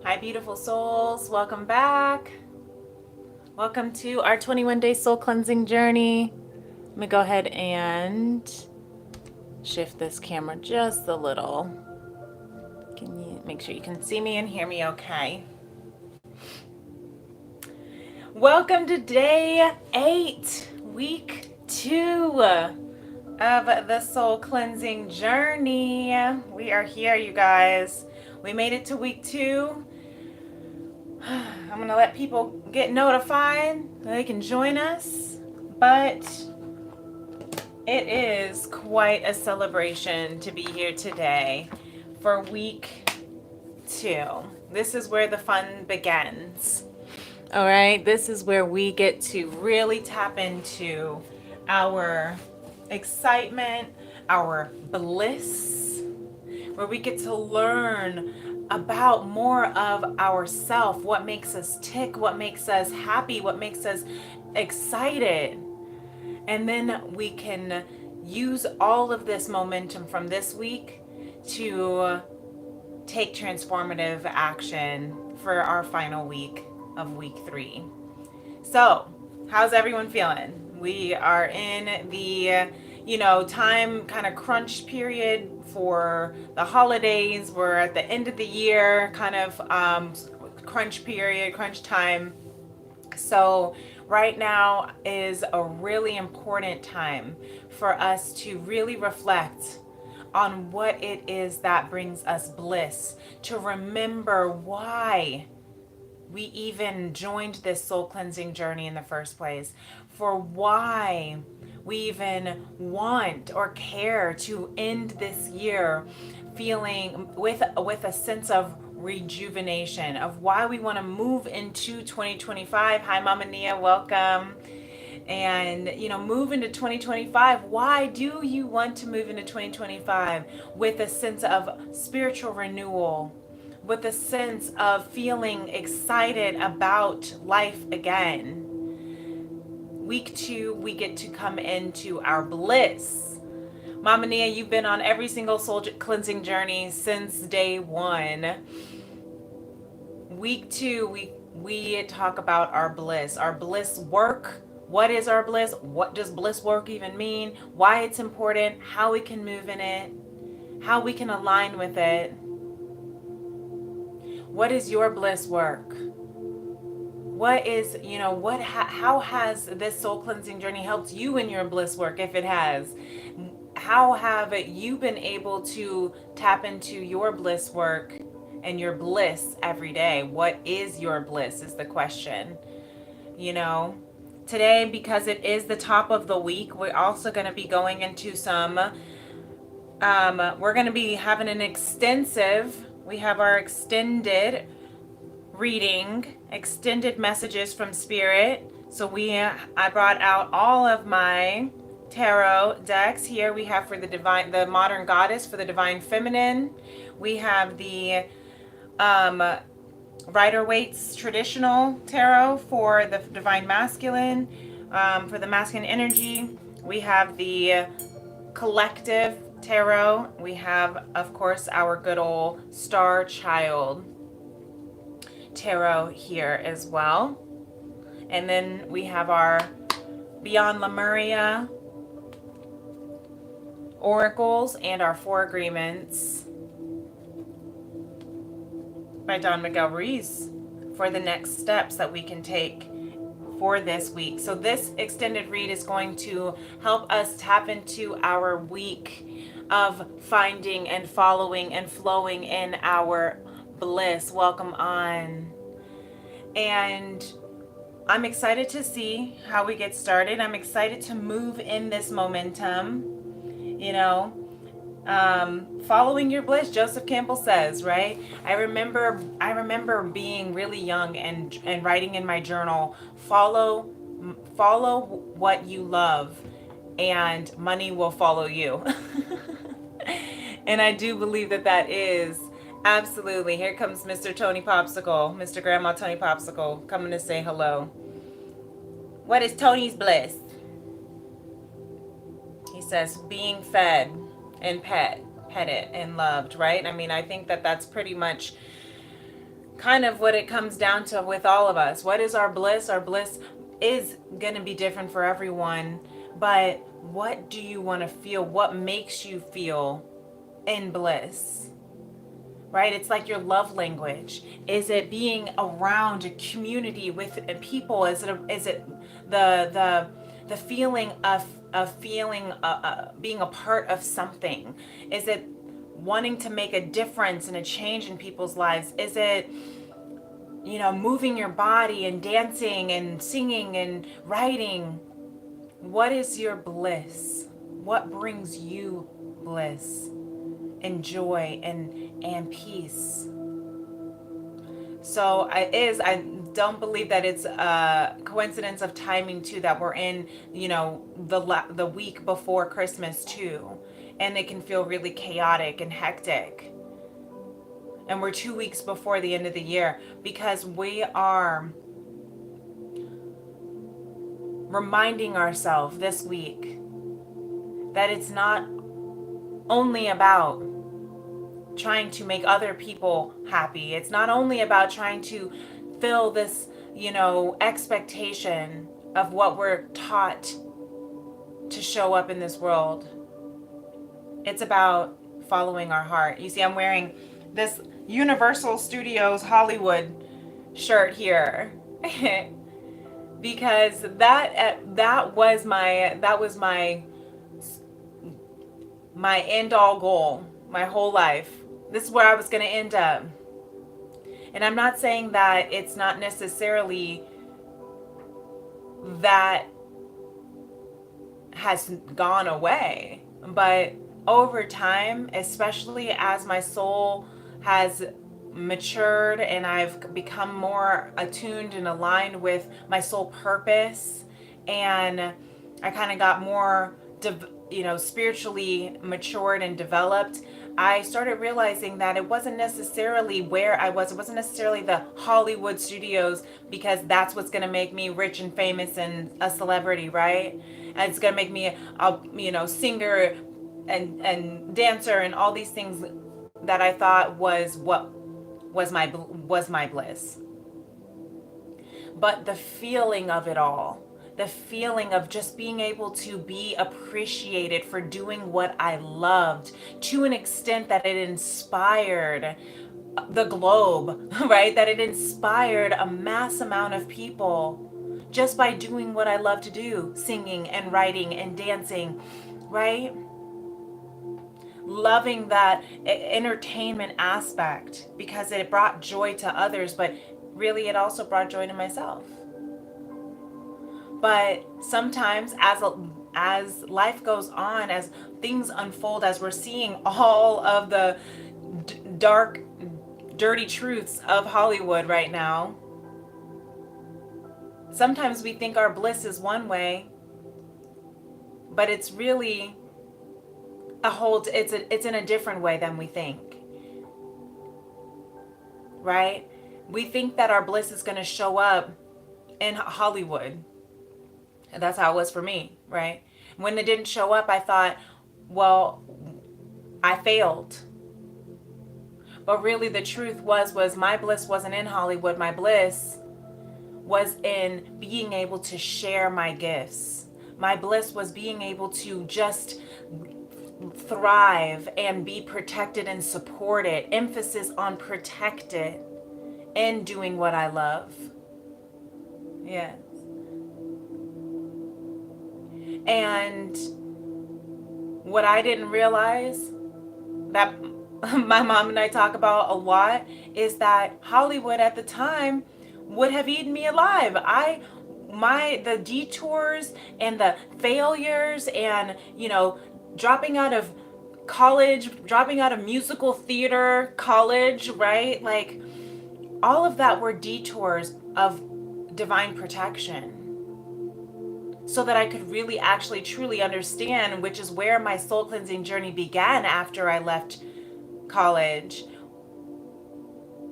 Hi, beautiful souls. Welcome back. Welcome to our 21-day soul cleansing journey. Let me go ahead and shift this camera just a little. Can you make sure you can see me and hear me okay? Welcome to day 8, week 2 of the soul cleansing journey. We are here, you guys. We made it to week 2. I'm going to let people get notified so they can join us, but it is quite a celebration to be here today for week 2. This is where the fun begins. All right, this is where we get to really tap into our excitement, our bliss, where we get to learn about more of ourself, what makes us tick, what makes us happy, what makes us excited. And then we can use all of this momentum from this week to take transformative action for our final week of week 3. So, how's everyone feeling? We are in the time kind of crunch period for the holidays. We're at the end of the year, kind of crunch period, crunch time. So right now is a really important time for us to really reflect on what it is that brings us bliss, to remember why we even joined this soul cleansing journey in the first place, for why we even want or care to end this year feeling with a sense of rejuvenation, of why we want to move into 2025. Hi, Mama Nia, welcome. And move into 2025. Why do you want to move into 2025? With a sense of spiritual renewal, with a sense of feeling excited about life again. Week 2, we get to come into our bliss. Mama Nia, you've been on every single soul cleansing journey since day 1. Week 2, we talk about our bliss work. What is our bliss? What does bliss work even mean? Why it's important, how we can move in it, how we can align with it. What is your bliss work? What is, how has this soul cleansing journey helped you in your bliss work, if it has? How have you been able to tap into your bliss work and your bliss every day? What is your bliss is the question. Today, because it is the top of the week, we're also going to be going into we're going to be having we have our extended reading, extended messages from Spirit. So I brought out all of my tarot decks. Here we have for the Modern Goddess for the Divine Feminine. We have the Rider-Waite's Traditional Tarot for the Divine Masculine, for the masculine energy. We have the Collective Tarot. We have, of course, our good old Star Child Tarot here as well. And then we have our Beyond Lemuria Oracles and our 4 Agreements by Don Miguel Ruiz for the next steps that we can take for this week. So this extended read is going to help us tap into our week of finding and following and flowing in our bliss. Welcome on. And I'm excited to see how we get started. I'm excited to move in this momentum. Following your bliss, Joseph Campbell says, right? I remember being really young and writing in my journal, follow what you love and money will follow you. And I do believe that is absolutely. Here comes Mr. Tony Popsicle, Mr. Grandma Tony Popsicle, coming to say hello. What is Tony's bliss? He says being fed and petted and loved, right? I mean, I think that's pretty much kind of what it comes down to with all of us. What is our bliss? Our bliss is going to be different for everyone, but what do you want to feel? What makes you feel in bliss? Right? It's like your love language. Is it being around a community with people? Is it the feeling of feeling being a part of something? Is it wanting to make a difference and a change in people's lives? Is it, moving your body and dancing and singing and writing? What is your bliss? What brings you bliss and joy and peace? So I don't believe that it's a coincidence of timing too, that we're in, the week before Christmas too, and it can feel really chaotic and hectic. And we're 2 weeks before the end of the year, because we are reminding ourselves this week that it's not only about trying to make other people happy. It's not only about trying to fill this, expectation of what we're taught to show up in this world. It's about following our heart. You see, I'm wearing this Universal Studios Hollywood shirt here because that was my end all goal my whole life. This is where I was going to end up. And I'm not saying that it's not necessarily that has gone away, but over time, especially as my soul has matured and I've become more attuned and aligned with my soul purpose, and I kind of got more spiritually matured and developed, I started realizing that it wasn't necessarily where I was. It wasn't necessarily the Hollywood studios, because that's what's going to make me rich and famous and a celebrity, right? And it's going to make me a singer and dancer and all these things that I thought was what was my bliss. But the feeling of it all, the feeling of just being able to be appreciated for doing what I loved to an extent that it inspired the globe, right? That it inspired a mass amount of people just by doing what I love to do, singing and writing and dancing, right? Loving that entertainment aspect because it brought joy to others, but really it also brought joy to myself. But sometimes as life goes on, as things unfold, as we're seeing all of the dark, dirty truths of Hollywood right now, sometimes we think our bliss is one way, but it's really it's in a different way than we think. Right? We think that our bliss is going to show up in Hollywood. And that's how it was for me, right? When it didn't show up, I thought, well, I failed. But really the truth was my bliss wasn't in Hollywood. My bliss was in being able to share my gifts. My bliss was being able to just thrive and be protected and supported. Emphasis on protected and doing what I love. Yeah. And what I didn't realize, that my mom and I talk about a lot, is that Hollywood at the time would have eaten me alive. The detours and the failures and, dropping out of college, dropping out of musical theater college, right? Like all of that were detours of divine protection, so that I could really actually truly understand, which is where my soul cleansing journey began after I left college,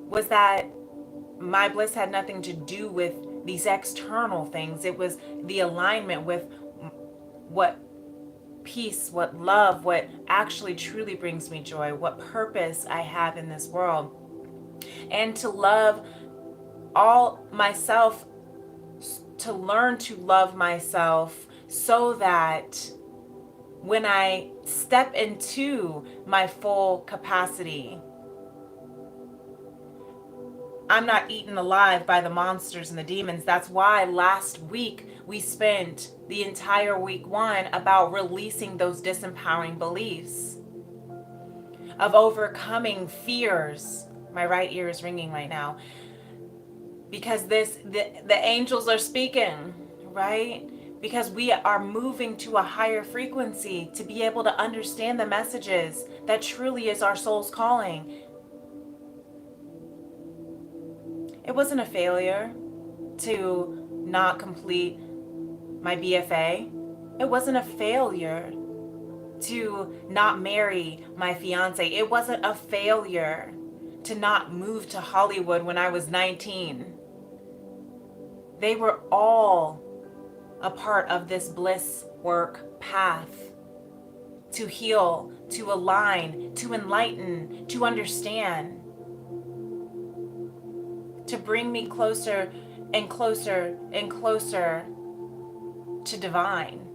was that my bliss had nothing to do with these external things. It was the alignment with what peace, what love, what actually truly brings me joy, what purpose I have in this world. and to love all myself, to learn to love myself so that when I step into my full capacity, I'm not eaten alive by the monsters and the demons. That's why last week we spent the entire week 1 about releasing those disempowering beliefs, of overcoming fears. My right ear is ringing right now because the angels are speaking, right? Because we are moving to a higher frequency to be able to understand the messages that truly is our soul's calling. It wasn't a failure to not complete my BFA. It wasn't a failure to not marry my fiance. It wasn't a failure to not move to Hollywood when I was 19. They were all a part of this bliss work path to heal, to align, to enlighten, to understand, to bring me closer and closer and closer to divine.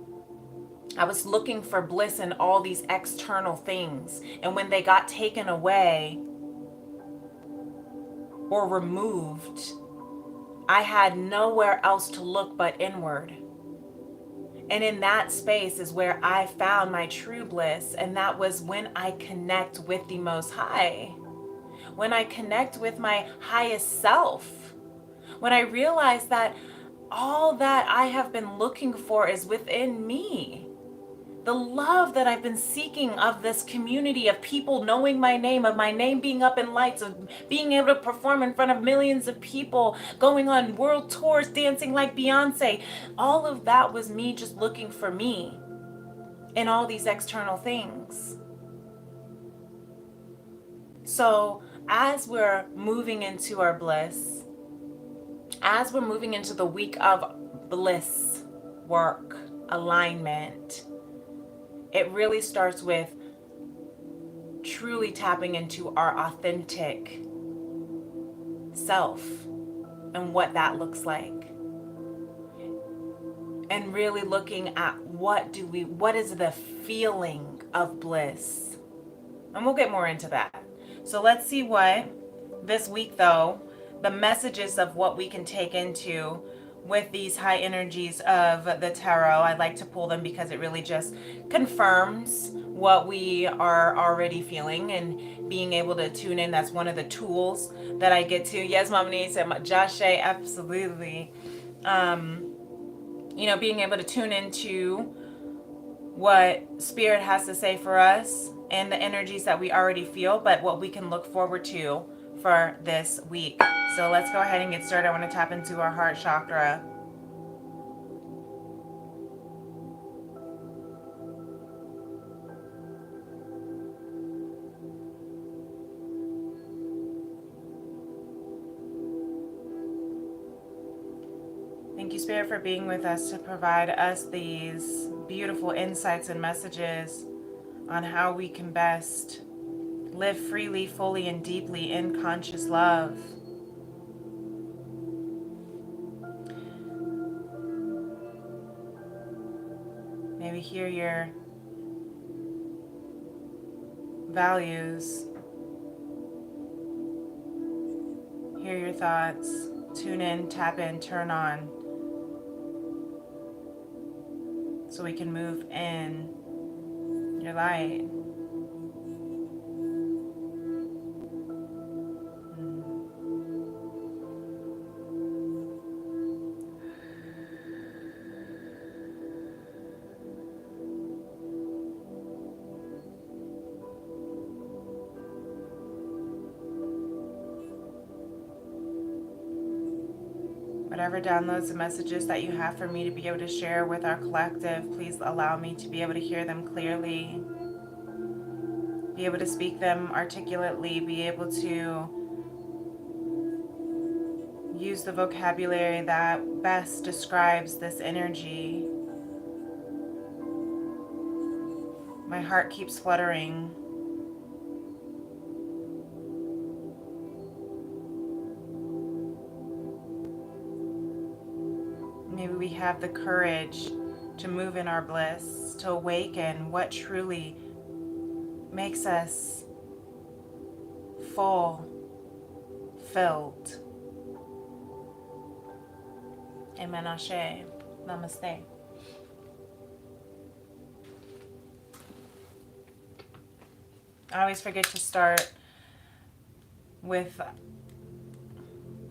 I was looking for bliss in all these external things, and when they got taken away or removed, I had nowhere else to look but inward. And in that space is where I found my true bliss, and that was when I connect with the Most High, when I connect with my highest self, when I realize that all that I have been looking for is within me. The love that I've been seeking of this community of people knowing my name, of my name being up in lights, of being able to perform in front of millions of people, going on world tours, dancing like Beyonce. All of that was me just looking for me in all these external things. So as we're moving into our bliss, as we're moving into the week of bliss work, alignment, it really starts with truly tapping into our authentic self and what that looks like. And really looking at what is the feeling of bliss? And we'll get more into that. So let's see what this week, though, the messages of what we can take into with these high energies of the tarot. I like to pull them because it really just confirms what we are already feeling and being able to tune in. That's one of the tools that I get to. Yes, Mama Niece and Jashay, absolutely. Being able to tune into what Spirit has to say for us and the energies that we already feel, but what we can look forward to for this week. So let's go ahead and get started. I want to tap into our heart chakra. Thank you, Spirit, for being with us to provide us these beautiful insights and messages on how we can best live freely, fully, and deeply in conscious love. Maybe hear your values, hear your thoughts, tune in, tap in, turn on, so we can move in your light. Whatever downloads and messages that you have for me to be able to share with our collective, please allow me to be able to hear them clearly, be able to speak them articulately, be able to use the vocabulary that best describes this energy. My heart keeps fluttering. My heart keeps fluttering. maybe we have the courage to move in our bliss, to awaken what truly makes us full, filled. Amen. Ashe. Namaste. I always forget to start with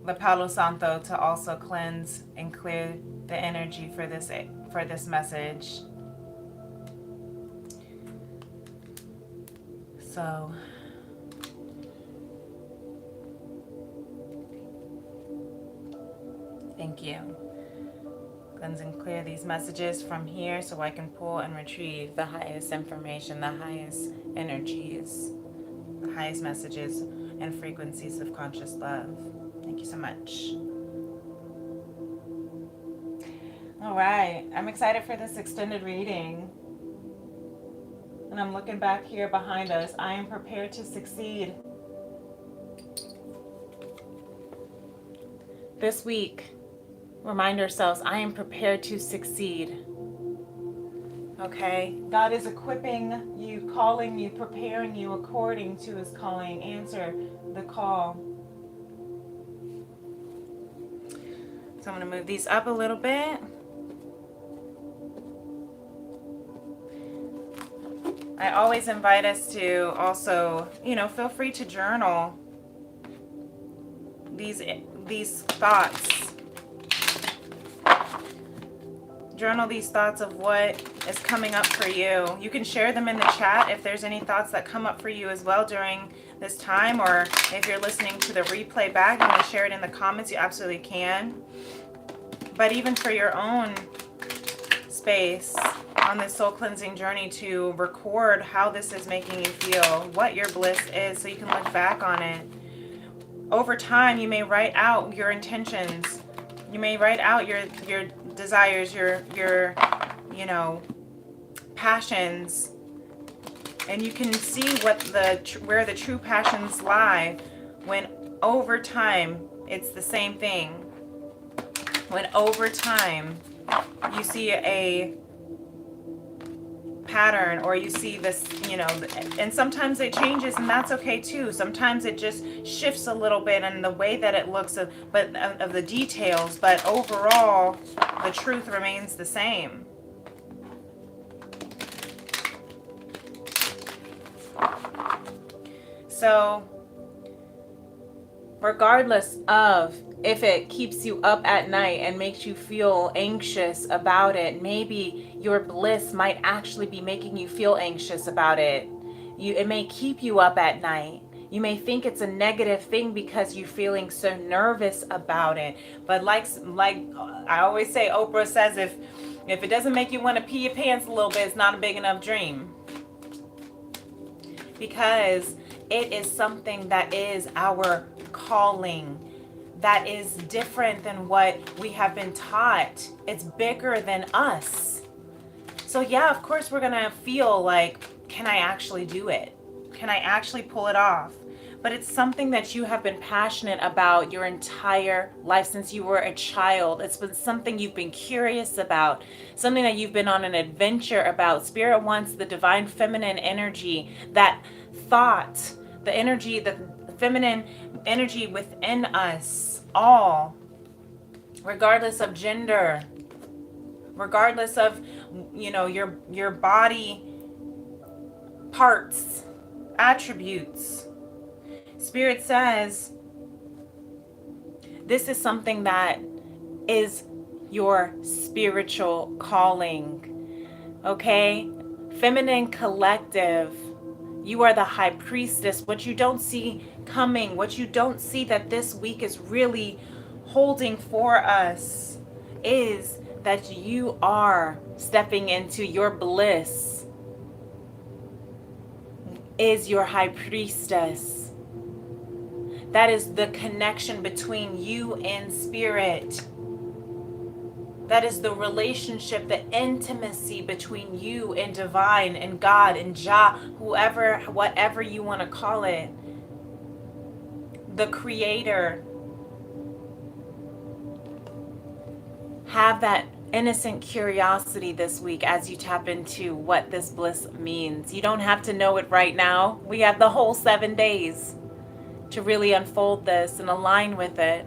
the Palo Santo to also cleanse and clear the energy for this message. So thank you. Cleanse and clear these messages from here so I can pull and retrieve the highest information, the highest energies, the highest messages and frequencies of conscious love. Thank you so much. All right, I'm excited for this extended reading. And I'm looking back here behind us. I am prepared to succeed. This week, remind ourselves, I am prepared to succeed. Okay? God is equipping you, calling you, preparing you according to his calling. Answer the call. So I'm going to move these up a little bit. I always invite us to also, feel free to journal these thoughts. Journal these thoughts of what is coming up for you. You can share them in the chat if there's any thoughts that come up for you as well during this time, or if you're listening to the replay back and you share it in the comments, you absolutely can. But even for your own space on this soul cleansing journey, to record how this is making you feel, what your bliss is, so you can look back on it. Over time, you may write out your intentions. You may write out your desires, your passions, and you can see where the true passions lie. When over time, it's the same thing. When over time you see a pattern, or you see this, and sometimes it changes, and that's okay too. Sometimes it just shifts a little bit in the way that it looks, of the details, but overall the truth remains the same. So regardless of if it keeps you up at night and makes you feel anxious about it, maybe your bliss might actually be making you feel anxious about it. It may keep you up at night. You may think it's a negative thing because you're feeling so nervous about it. But like I always say, Oprah says, if it doesn't make you want to pee your pants a little bit, it's not a big enough dream. Because it is something that is our calling, that is different than what we have been taught. It's bigger than us. So yeah, of course we're gonna feel like, can I actually do it? Can I actually pull it off? But it's something that you have been passionate about your entire life, since you were a child. It's been something you've been curious about, something that you've been on an adventure about. Spirit wants the divine feminine energy, that thought, the energy, the feminine energy within us all, regardless of gender, regardless of your body parts, attributes. Spirit says this is something that is your spiritual calling. Okay? Feminine collective. You are the high priestess. What you don't see coming, what you don't see that this week is really holding for us, is that you are stepping into your bliss, is your high priestess. That is the connection between you and spirit. That is the relationship, the intimacy between you and divine and God and Jah, whoever, whatever you want to call it. The creator have that innocent curiosity this week as you tap into what this bliss means. You don't have to know it right now. We have the whole 7 days to really unfold this and align with it.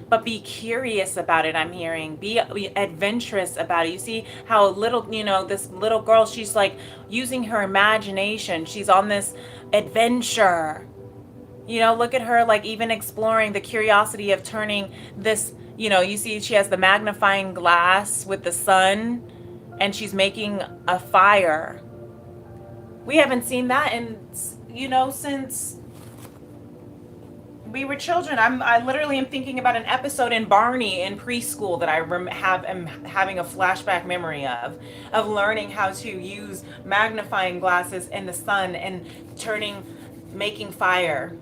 But be curious about it, I'm hearing. Be adventurous about it. You see how little, this little girl, she's like using her imagination. She's on this adventure. Look at her, like even exploring the curiosity of turning this, you see she has the magnifying glass with the sun and she's making a fire. We haven't seen that in, since we were children. I literally am thinking about an episode in Barney in preschool that I am having a flashback memory of learning how to use magnifying glasses in the sun and making fire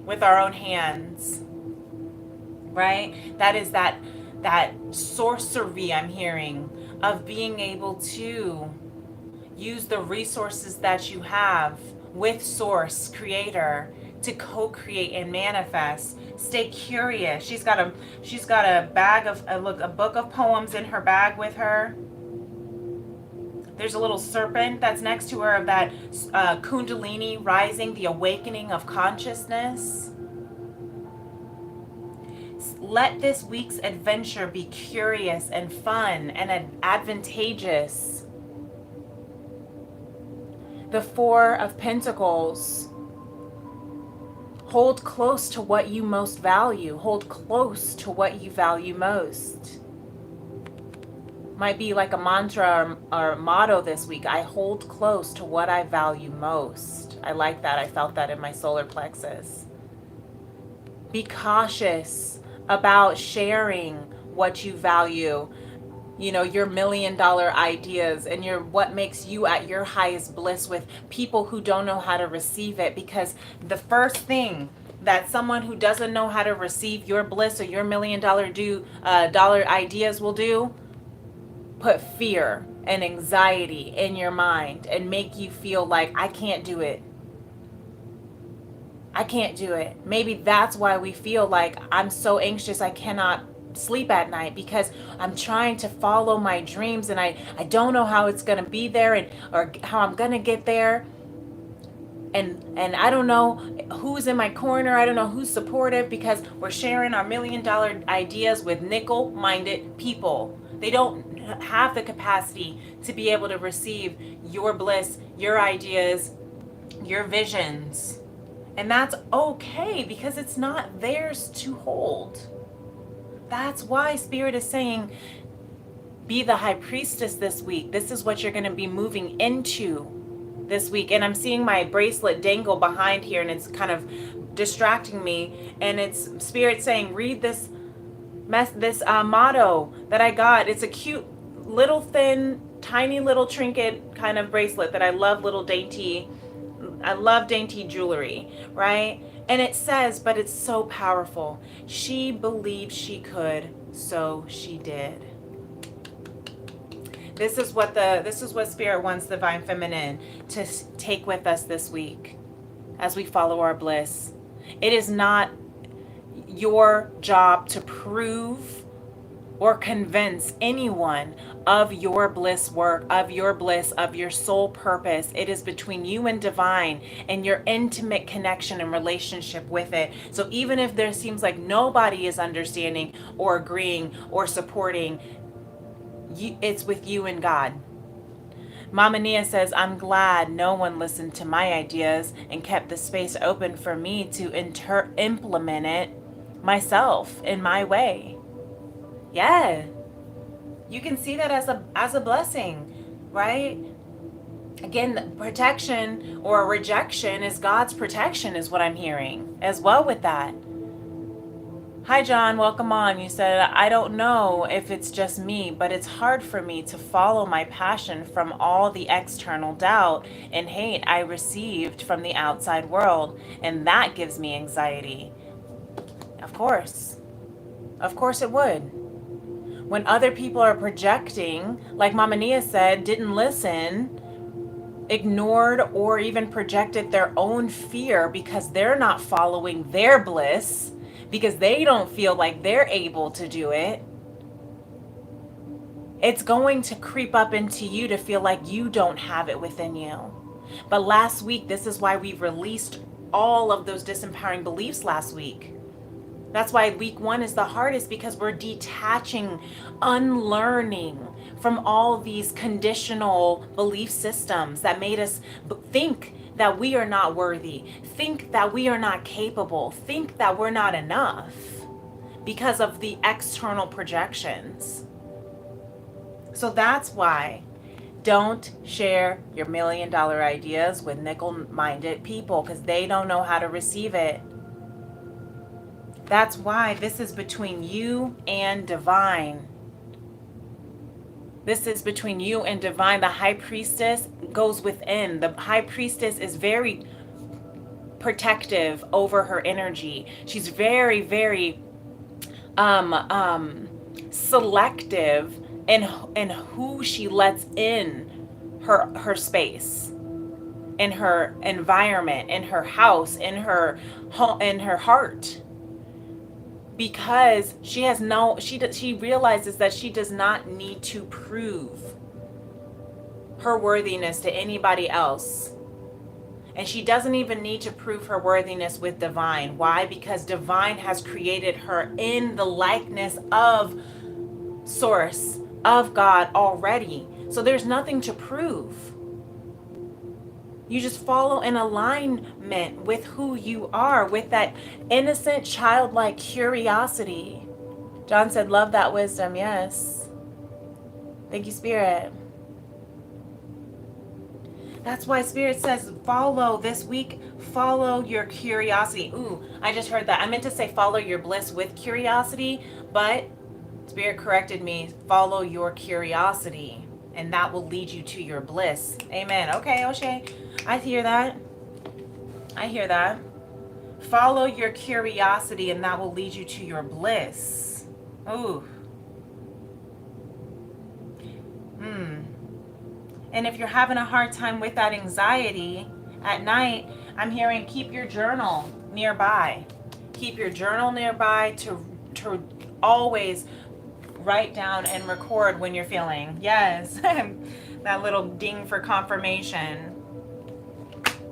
with our own hands, right? That is that sorcery I'm hearing of being able to use the resources that you have with Source Creator to co-create and manifest. Stay curious. She's got a bag of a book of poems in her bag with her. There's a little serpent that's next to her of that Kundalini rising, the awakening of consciousness. Let this week's adventure be curious and fun and advantageous. The Four of Pentacles. Hold close to what you most value. Hold close to what you value most. Might be like a mantra or motto this week. I hold close to what I value most. I like that. I felt that in my solar plexus. Be cautious about sharing what you value. Your $1 million ideas and what makes you at your highest bliss with people who don't know how to receive it. Because the first thing that someone who doesn't know how to receive your bliss or your $1 million dollar ideas will do, put fear and anxiety in your mind and make you feel like, I can't do it. I can't do it. Maybe that's why we feel like I'm so anxious I cannot sleep at night, because I'm trying to follow my dreams and I don't know how it's going to be there or how I'm going to get there. And I don't know who's in my corner. I don't know who's supportive, because we're sharing our $1 million ideas with nickel-minded people. They don't have the capacity to be able to receive your bliss, your ideas, your visions. And that's okay, because it's not theirs to hold. That's why Spirit is saying, be the high priestess this week. This is what you're going to be moving into this week. And I'm seeing my bracelet dangle behind here, and it's kind of distracting me. And it's Spirit saying, read this motto that I got. It's a cute little thin, tiny little trinket kind of bracelet that I love. I love dainty jewelry, right? And it says, but it's so powerful. She believed she could, so she did. This is what Spirit wants Divine Feminine to take with us this week as we follow our bliss. It is not your job to prove or convince anyone of your bliss work, of your bliss, of your soul purpose. It is between you and Divine and your intimate connection and relationship with it. So even if there seems like nobody is understanding or agreeing or supporting, it's with you and God. Mama Nia says, I'm glad no one listened to my ideas and kept the space open for me to implement it myself in my way. Yeah, you can see that as a blessing, right? Again, protection or rejection is God's protection, is what I'm hearing as well with that. Hi, John. Welcome on. You said, I don't know if it's just me, but it's hard for me to follow my passion from all the external doubt and hate I received from the outside world, and that gives me anxiety. Of course. Of course it would. When other people are projecting, like Mama Nia said, didn't listen, ignored, or even projected their own fear because they're not following their bliss, because they don't feel like they're able to do it, it's going to creep up into you to feel like you don't have it within you. But last week, this is why we released all of those disempowering beliefs last week. That's why week 1 is the hardest, because we're detaching, unlearning from all these conditional belief systems that made us think that we are not worthy, think that we are not capable, think that we're not enough because of the external projections. So that's why don't share your $1 million ideas with nickel-minded people, because they don't know how to receive it. That's why this is between you and divine. This is between you and divine. The high priestess goes within. The high priestess is very protective over her energy. She's very, very selective in who she lets in her space, in her environment, in her house, in her home, in her heart. Because she realizes that she does not need to prove her worthiness to anybody else. And she doesn't even need to prove her worthiness with divine. Why? Because divine has created her in the likeness of source, of God already. So there's nothing to prove. You just follow in alignment with who you are, with that innocent, childlike curiosity. John said, love that wisdom. Yes. Thank you, Spirit. That's why Spirit says, follow this week, follow your curiosity. Ooh, I just heard that. I meant to say follow your bliss with curiosity, but Spirit corrected me. Follow your curiosity, and that will lead you to your bliss. Amen. Okay, O'Shea. I hear that. I hear that. Follow your curiosity, and that will lead you to your bliss. Ooh. And if you're having a hard time with that anxiety at night, I'm hearing keep your journal nearby. Keep your journal nearby to always write down and record when you're feeling. Yes. That little ding for confirmation.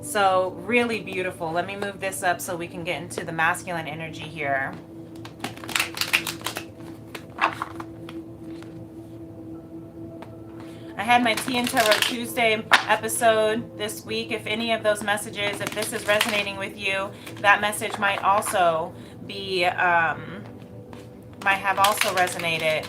So really beautiful. Let me move this up so we can get into the masculine energy here. I had my Tea and Tarot Tuesday episode this week. If any of those messages, if this is resonating with you, that message might also be, might have also resonated,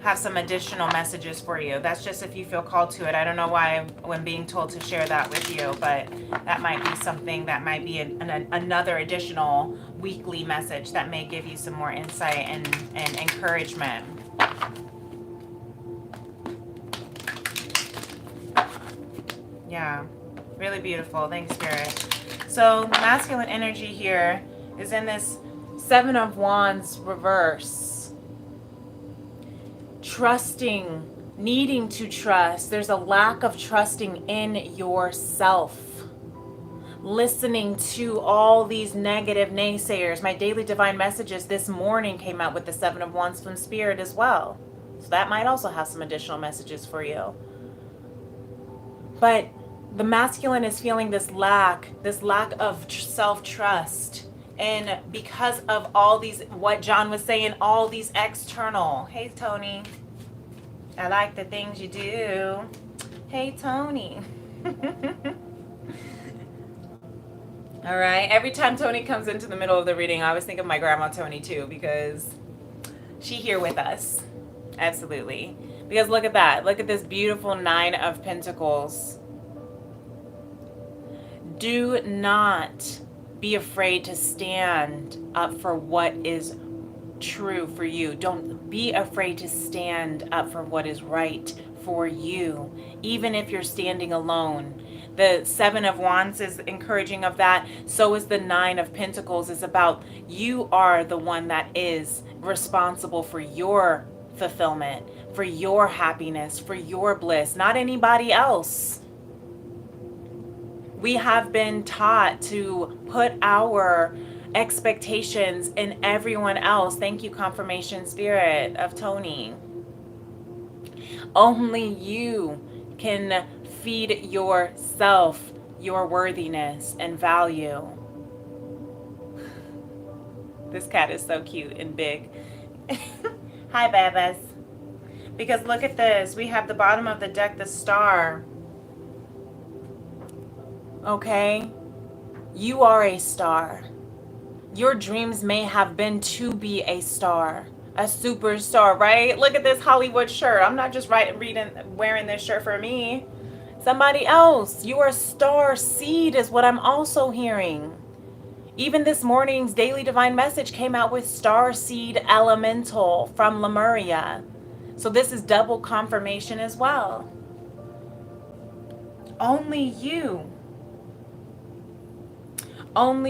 have some additional messages for you. That's just if you feel called to it. I don't know why I'm being told to share that with you, but that might be something that might be another additional weekly message that may give you some more insight and encouragement. Yeah, really beautiful. Thanks, Spirit. So masculine energy here is in this 7 of Wands reverse. Trusting, needing to trust. There's a lack of trusting in yourself. Listening to all these negative naysayers. My daily divine messages this morning came out with the 7 of Wands from Spirit as well. So that might also have some additional messages for you. But the masculine is feeling this lack of self-trust. And because of all these, what John was saying, all these external. Hey, Tony. I like the things you do. Hey, Tony. All right. Every time Tony comes into the middle of the reading, I always think of my grandma Tony too, because she here with us. Absolutely. Because look at that. Look at this beautiful 9 of Pentacles. Do not be afraid to stand up for what is true for you. Don't be afraid to stand up for what is right for you, even if you're standing alone. The 7 of Wands is encouraging of that. So is the 9 of Pentacles. Is about you are the one that is responsible for your fulfillment, for your happiness, for your bliss, not anybody else. We have been taught to put our expectations in everyone else. Thank you, confirmation spirit of Tony. Only you can feed yourself your worthiness and value. This cat is so cute and big. Hi, Babas. Because look at this. We have the bottom of the deck, the star. Okay? You are a star. Your dreams may have been to be a star, a superstar, right? Look at this Hollywood shirt. I'm not just wearing this shirt for me. Somebody else. You are star seed is what I'm also hearing. Even this morning's daily divine message came out with star seed elemental from Lemuria. So this is double confirmation as well. Only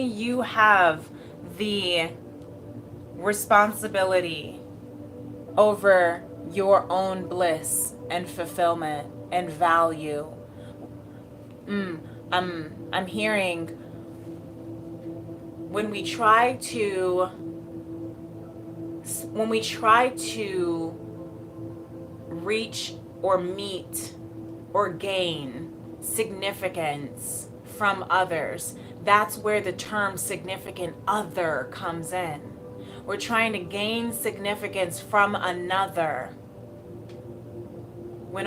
you have the responsibility over your own bliss and fulfillment and value. I'm hearing when we try to reach or meet or gain significance from others, that's where the term significant other comes in. We're trying to gain significance from another when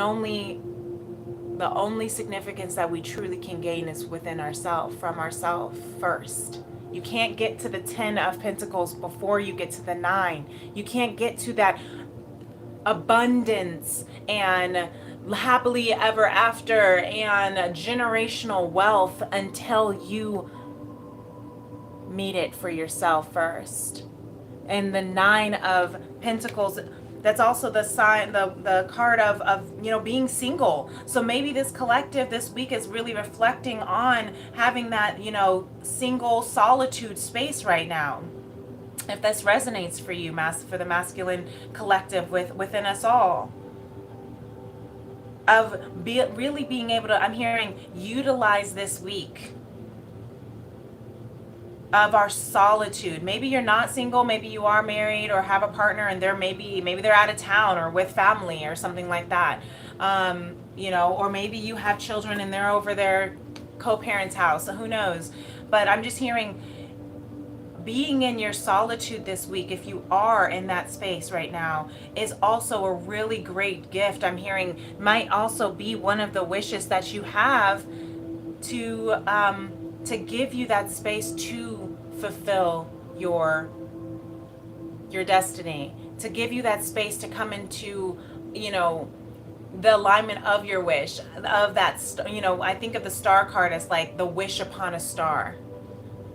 the only significance that we truly can gain is within ourselves, from ourselves first. You can't get to the 10 of Pentacles before you get to the 9. You can't get to that abundance and happily ever after and generational wealth until you meet it for yourself first. And the 9 of Pentacles, that's also the sign, the card of being single. So maybe this collective this week is really reflecting on having that single solitude space right now. If this resonates for you, for the masculine collective within us all, of really being able to, I'm hearing, utilize this week of our solitude. Maybe you're not single, maybe you are married or have a partner and maybe they're out of town or with family or something like that. Or maybe you have children and they're over their co-parents' house, so who knows. But I'm just hearing being in your solitude this week, if you are in that space right now, is also a really great gift. I'm hearing might also be one of the wishes that you have to give you that space to fulfill your destiny, to give you that space to come into the alignment of your wish, of that I think of the star card as like the wish upon a star.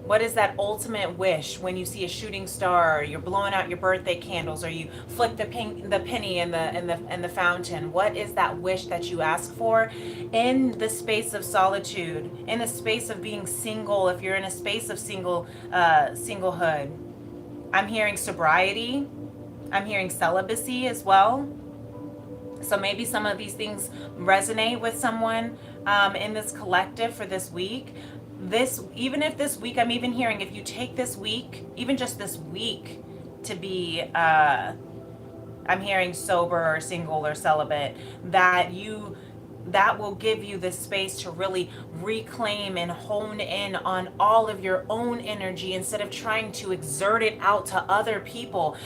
What is that ultimate wish when you see a shooting star, or you're blowing out your birthday candles, or you flick the penny in the fountain? What is that wish that you ask for in the space of solitude, in the space of being single? If you're in a space of singlehood, I'm hearing sobriety. I'm hearing celibacy as well. So maybe some of these things resonate with someone in this collective for this week. Even if this week, I'm even hearing, if you take this week, even just this week, to be I'm hearing sober or single or celibate, that will give you the space to really reclaim and hone in on all of your own energy instead of trying to exert it out to other people,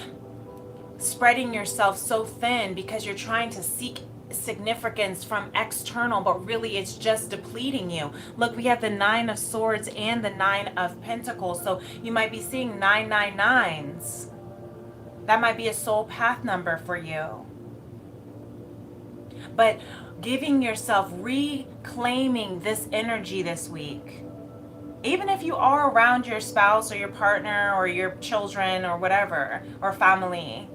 spreading yourself so thin because you're trying to seek significance from external, but really it's just depleting you. Look, we have the 9 of Swords and the 9 of Pentacles, so you might be seeing 999s. That might be a soul path number for you. But giving yourself, reclaiming this energy this week, even if you are around your spouse or your partner or your children or whatever, or family,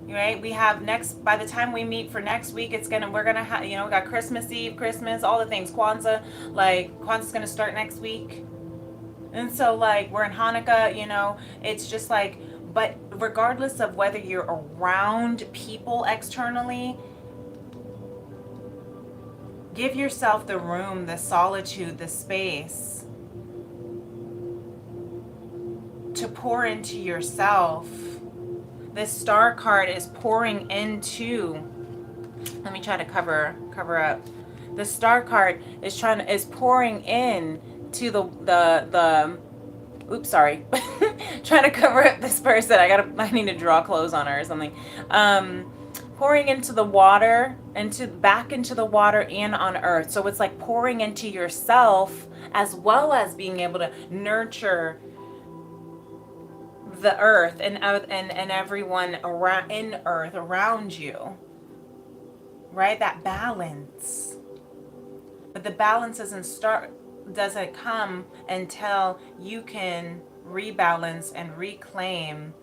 right? We have by the time we meet for next week, we're gonna have, we got Christmas Eve, Christmas, all the things, Kwanzaa's gonna start next week. And so we're in Hanukkah, it's just but regardless of whether you're around people externally, give yourself the room, the solitude, the space to pour into yourself. This star card is pouring into, let me try to cover up. The star card is pouring in to the oops, sorry. Trying to cover up this person. I need to draw clothes on her or something. Pouring into the water, back into the water and on earth. So it's like pouring into yourself as well as being able to nurture the earth and everyone around in earth around you. Right? That balance. But the balance doesn't come until you can rebalance and reclaim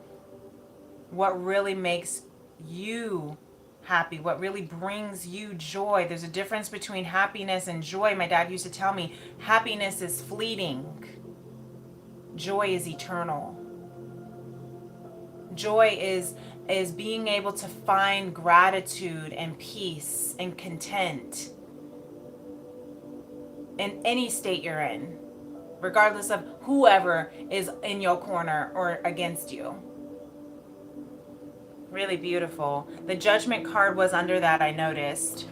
what really makes you happy, what really brings you joy. There's a difference between happiness and joy. My dad used to tell me happiness is fleeting, joy is eternal. Joy is being able to find gratitude and peace and content in any state you're in, regardless of whoever is in your corner or against you. Really beautiful. The Judgment card was under that, I noticed.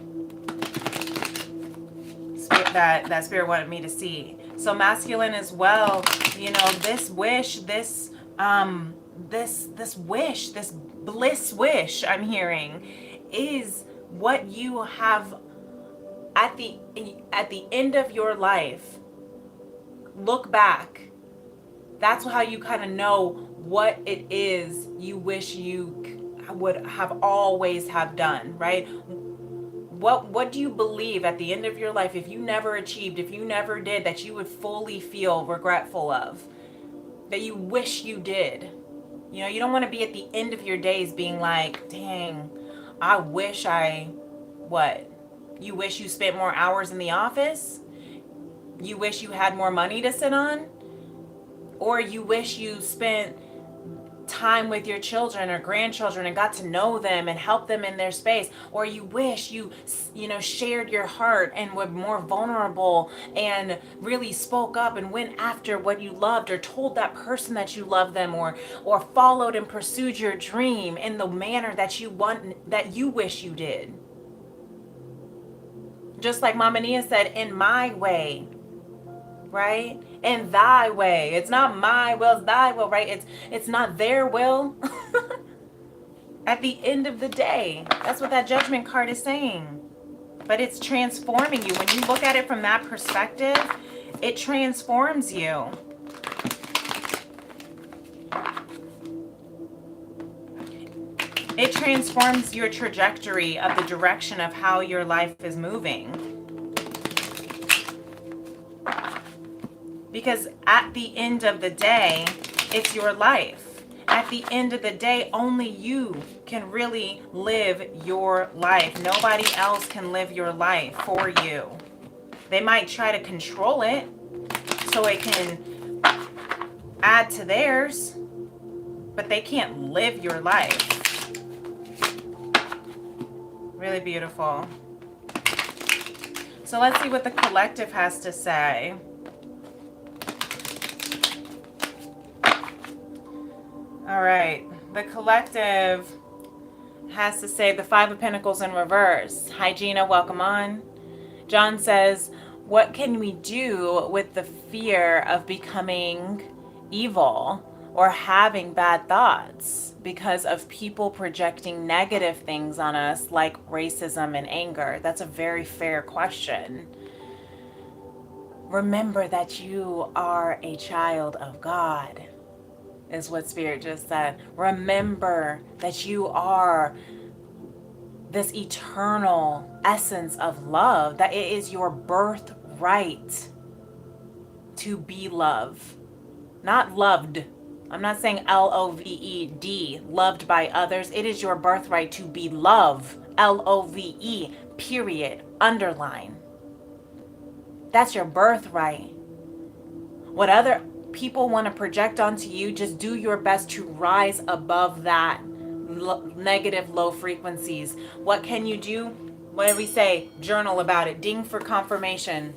That Spirit wanted me to see. So masculine as well, you know, this wish, this bliss wish I'm hearing is what you have at the end of your life. Look back. That's how you kind of know what it is you wish you would have always have done, right? What do you believe at the end of your life, if you never achieved, if you never did, that you would fully feel regretful of, that you wish you did? You know, you don't want to be at the end of your days being like, dang, I wish what? You wish you spent more hours in the office? You wish you had more money to sit on? Or you wish you spent time with your children or grandchildren and got to know them and help them in their space? Or you wish you shared your heart and were more vulnerable and really spoke up and went after what you loved, or told that person that you love them, or followed and pursued your dream in the manner that you wish you did. Just like Mama Nia said, in my way, right? In thy way. It's not my will, it's thy will, right? It's not their will. At the end of the day, that's what that Judgment card is saying. But it's transforming you. When you look at it from that perspective, it transforms you. It transforms your trajectory of the direction of how your life is moving. Because at the end of the day, it's your life. At the end of the day, only you can really live your life. Nobody else can live your life for you. They might try to control it so it can add to theirs, but they can't live your life. Really beautiful. So let's see what the collective has to say. All right, the collective has to say the Five of Pentacles in reverse. Hi, Gina, welcome on. John says, what can we do with the fear of becoming evil or having bad thoughts because of people projecting negative things on us like racism and anger? That's a very fair question. Remember that you are a child of God, is what Spirit just said. Remember that you are this eternal essence of love, that it is your birthright to be love, not loved. I'm not saying L-O-V-E-D, loved by others. It is your birthright to be love, L-O-V-E, period, underline. That's your birthright. What other people want to project onto you, just do your best to rise above that negative low frequencies. What can you do? What do we say? Journal about it. Ding for confirmation.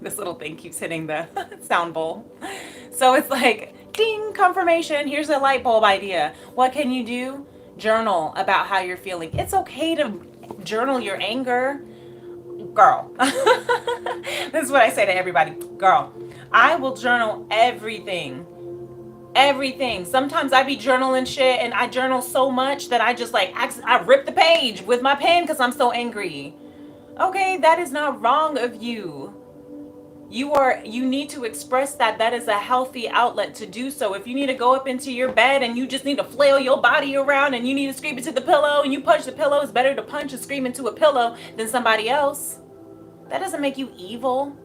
This little thing keeps hitting the sound bowl. So it's like, Ding, confirmation. Here's a light bulb idea. What can you do? Journal about how you're feeling. It's okay to journal your anger. Girl, this is what I say to everybody. Girl, I will journal everything. Everything. Sometimes I be journaling shit and I journal so much that I just like, I rip the page with my pen because I'm so angry. Okay, that is not wrong of you. You need to express that. That is a healthy outlet to do so. If you need to go up into your bed and you just need to flail your body around and you need to scream into the pillow and you punch the pillow, it's better to punch and scream into a pillow than somebody else. That doesn't make you evil.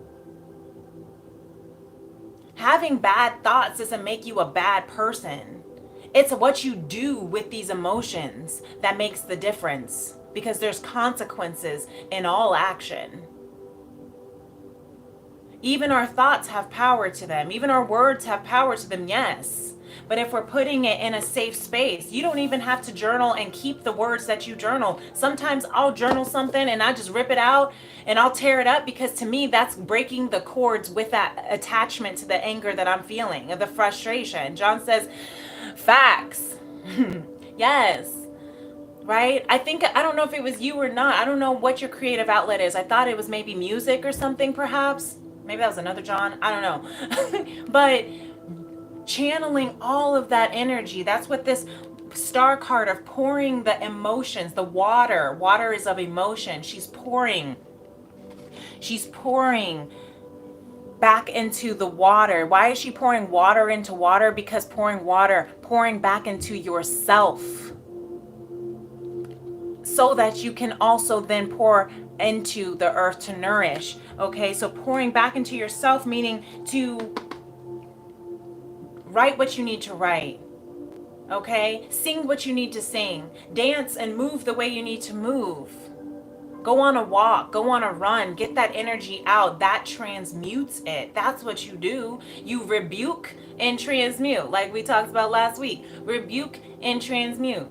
Having bad thoughts doesn't make you a bad person. It's what you do with these emotions that makes the difference, because there's consequences in all action. Even our thoughts have power to them. Even our words have power to them, yes. But if we're putting it in a safe space, you don't even have to journal and keep the words that you journal. Sometimes I'll journal something and I just rip it out and I'll tear it up, because to me, that's breaking the cords with that attachment to the anger that I'm feeling, of the frustration. John says, facts. Yes. Right? I don't know if it was you or not. I don't know what your creative outlet is. I thought it was maybe music or something, perhaps. Maybe that was another John. I don't know. But channeling all of that energy, that's what this star card of pouring the emotions, the water is of emotion. She's pouring back into the water. Why is she pouring water into water? Because pouring back into yourself, so that you can also then pour into the earth to nourish. Okay, so pouring back into yourself, meaning to write what you need to write. Okay, sing what you need to sing, dance and move the way you need to move. Go on a walk, go on a run, get that energy out. That transmutes it. That's what you do. You rebuke and transmute, like we talked about last week. Rebuke and transmute.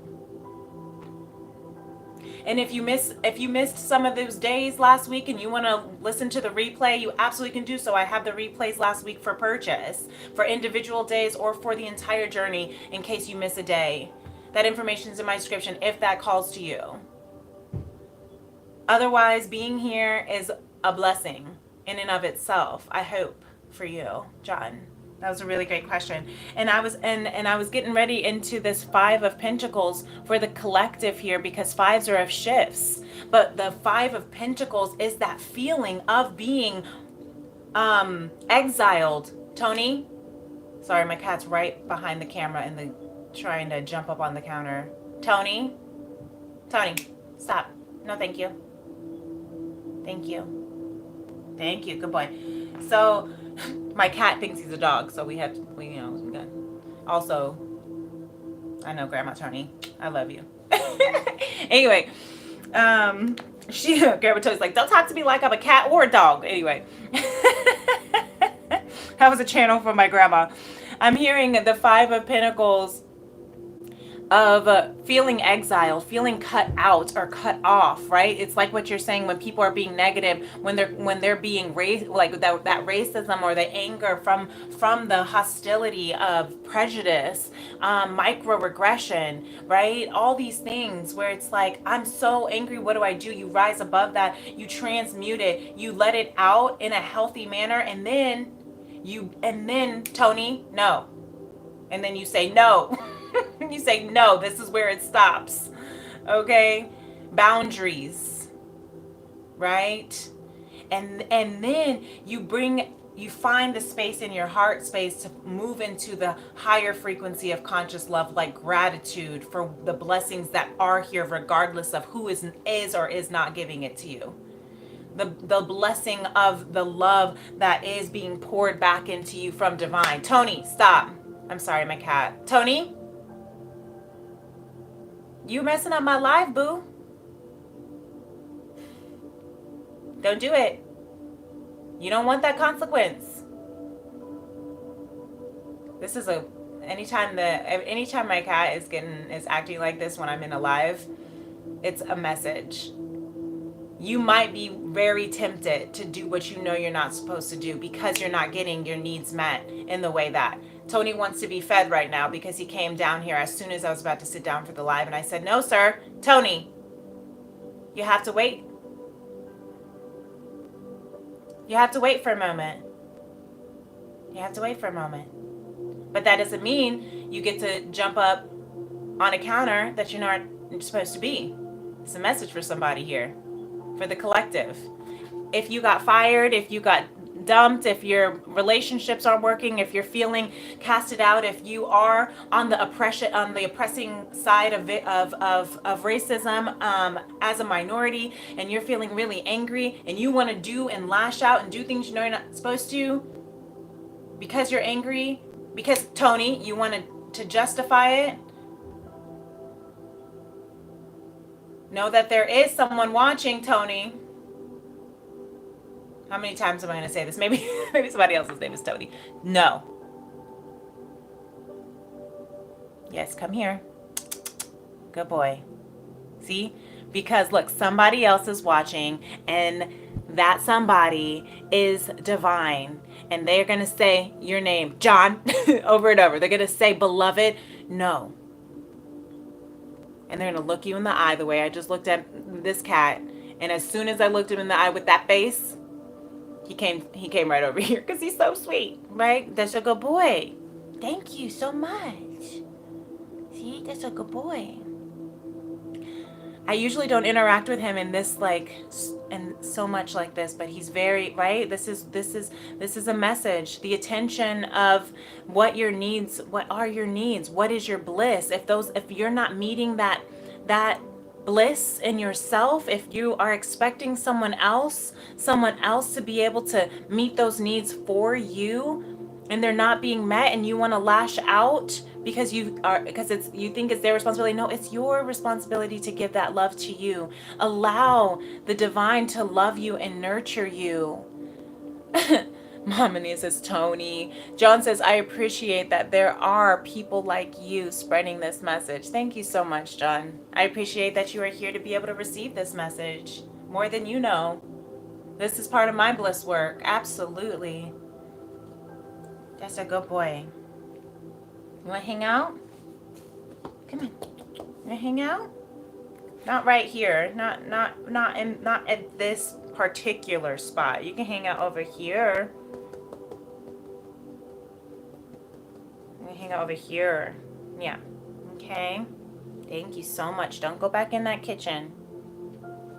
And if you missed some of those days last week and you want to listen to the replay, you absolutely can do so. I have the replays last week for purchase, for individual days or for the entire journey, in case you miss a day. That information is in my description if that calls to you. Otherwise, being here is a blessing in and of itself, I hope, for you, John. That was a really great question. And I was getting ready into this 5 of Pentacles for the collective here, because 5s are of shifts. But the 5 of Pentacles is that feeling of being exiled. Tony? Sorry, my cat's right behind the camera and trying to jump up on the counter. Tony? Tony, stop. No, thank you. Thank you. Thank you. Good boy. So my cat thinks he's a dog, so we got. Also, I know Grandma Tony, I love you. Anyway, Grandma Tony's like, don't talk to me like I'm a cat or a dog. Anyway, that was a channel for my grandma. I'm hearing the 5 of Pentacles of feeling exiled, feeling cut out or cut off, right? It's like what you're saying when people are being negative, when they're being like that racism or the anger from the hostility of prejudice, microaggression, right? All these things where it's like, I'm so angry, what do? You rise above that, you transmute it, you let it out in a healthy manner, and then Tony, no. And then you say no. You say, no, this is where it stops. Okay? Boundaries. Right? And then you find the space in your heart space to move into the higher frequency of conscious love, like gratitude for the blessings that are here, regardless of who is or is not giving it to you. The blessing of the love that is being poured back into you from divine. Tony, stop. I'm sorry, my cat. Tony? You messing up my life, boo. Don't do it. You don't want that consequence. This is anytime my cat is acting like this when I'm in a live, it's a message. You might be very tempted to do what you know you're not supposed to do because you're not getting your needs met in the way that Tony wants to be fed right now because he came down here as soon as I was about to sit down for the live. And I said, no, sir, Tony, you have to wait. You have to wait for a moment. You have to wait for a moment. But that doesn't mean you get to jump up on a counter that you're not supposed to be. It's a message for somebody here, for the collective. If you got fired, if you got dumped, if your relationships aren't working, if you're feeling casted out, if you are on the oppressing side of racism as a minority, and you're feeling really angry and you want to do and lash out and do things you know you're not supposed to because you're angry, because Tony, you want to justify it, know that there is someone watching, Tony. How many times am I going to say this? Maybe somebody else's name is Tony. No. Yes, come here. Good boy. See? Because look, somebody else is watching, and that somebody is divine. And they're going to say your name, John, over and over. They're going to say, beloved, no. And they're going to look you in the eye the way I just looked at this cat. And as soon as I looked him in the eye with that face, he came right over here because he's so sweet, right? That's a good boy. Thank you so much. See, that's a good boy. I usually don't interact with him in this and so much like this, but he's very, right? This is a message. The attention of what your needs, what are your needs? What is your bliss? If you're not meeting that bliss in yourself, if you are expecting someone else to be able to meet those needs for you, and they're not being met, and you want to lash out because you think it's their responsibility. No, it's your responsibility to give that love to you. Allow the divine to love you and nurture you. Mama Nia says, Tony. John says, I appreciate that there are people like you spreading this message. Thank you so much, John. I appreciate that you are here to be able to receive this message more than you know. This is part of my bliss work. Absolutely. That's a good boy. You want to hang out? Come on. You want to hang out? Not right here. Not at this particular spot. You can hang out over here. You can hang out over here. Yeah. Okay. Thank you so much. Don't go back in that kitchen.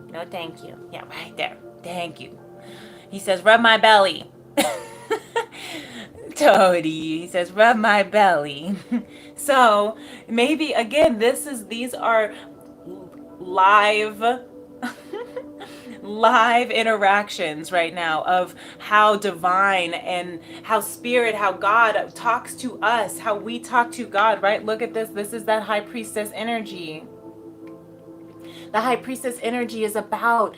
No, thank you. Yeah, right there. Thank you. He says, rub my belly. Toady. He says, rub my belly. So maybe again, these are live interactions right now of how divine and how spirit, how God talks to us, how we talk to God, right? Look at this. This is that high priestess energy. The high priestess energy is about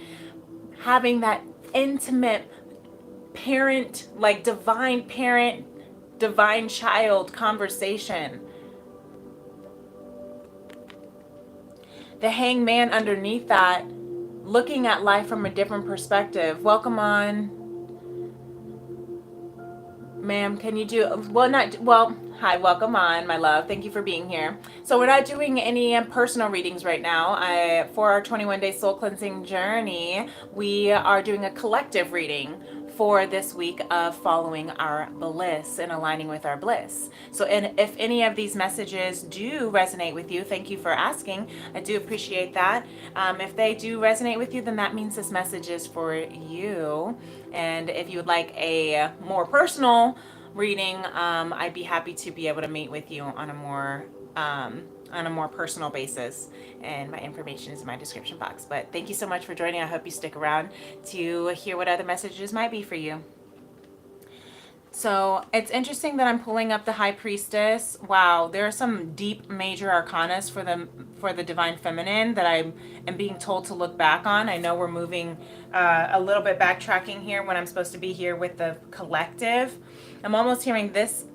having that intimate parent, like divine parent, divine child conversation. The hangman underneath that, looking at life from a different perspective. Welcome on. Ma'am, can you do, hi, welcome on, my love. Thank you for being here. So we're not doing any personal readings right now. For our 21-day soul cleansing journey, we are doing a collective reading for this week of following our bliss and aligning with our bliss. So if any of these messages do resonate with you, thank you for asking. I do appreciate that. If they do resonate with you, then that means this message is for you. And if you would like a more personal reading, I'd be happy to be able to meet with you on a more personal basis, and my information is in my description box. But thank you so much for joining. I hope you stick around to hear what other messages might be for you. So it's interesting that I'm pulling up the High Priestess. Wow, there are some deep major arcanas for the Divine Feminine that I am being told to look back on. I know we're moving a little bit backtracking here when I'm supposed to be here with the collective. I'm almost hearing this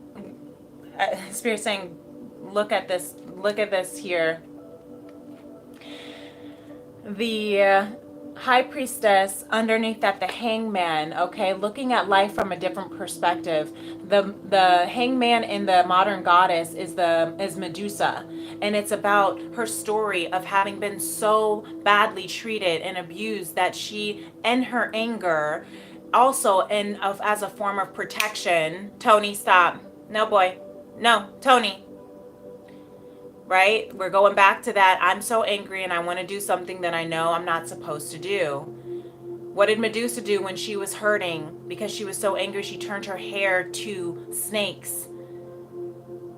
spirit saying, look at this here. The High Priestess, underneath that the Hangman, okay, looking at life from a different perspective. The Hangman in the modern goddess is Medusa, and it's about her story of having been so badly treated and abused that she, in her anger, also as a form of protection. Tony, stop. No, boy. No, Tony. Right? We're going back to that. I'm so angry and I want to do something that I know I'm not supposed to do. What did Medusa do when she was hurting? Because she was so angry, she turned her hair to snakes.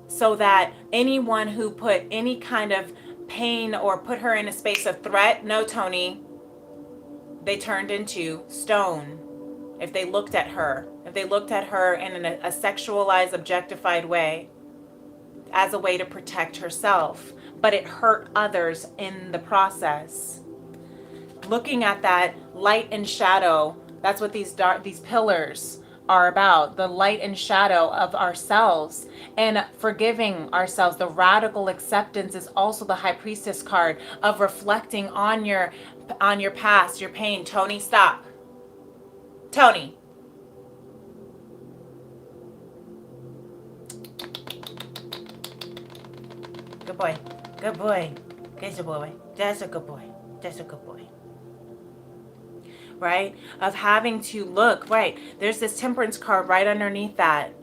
So that anyone who put any kind of pain or put her in a space of threat, no, Tony, they turned into stone. If they looked at her, in a sexualized, objectified way, as a way to protect herself, but it hurt others in the process. Looking at that light and shadow, that's what these pillars are about, the light and shadow of ourselves and forgiving ourselves. The radical acceptance is also the High Priestess card of reflecting on your past, your pain. Tony, stop. Tony. Good boy. Good boy. Good boy. That's a good boy. That's a good boy. Right? Of having to look, right? There's this temperance card right underneath that.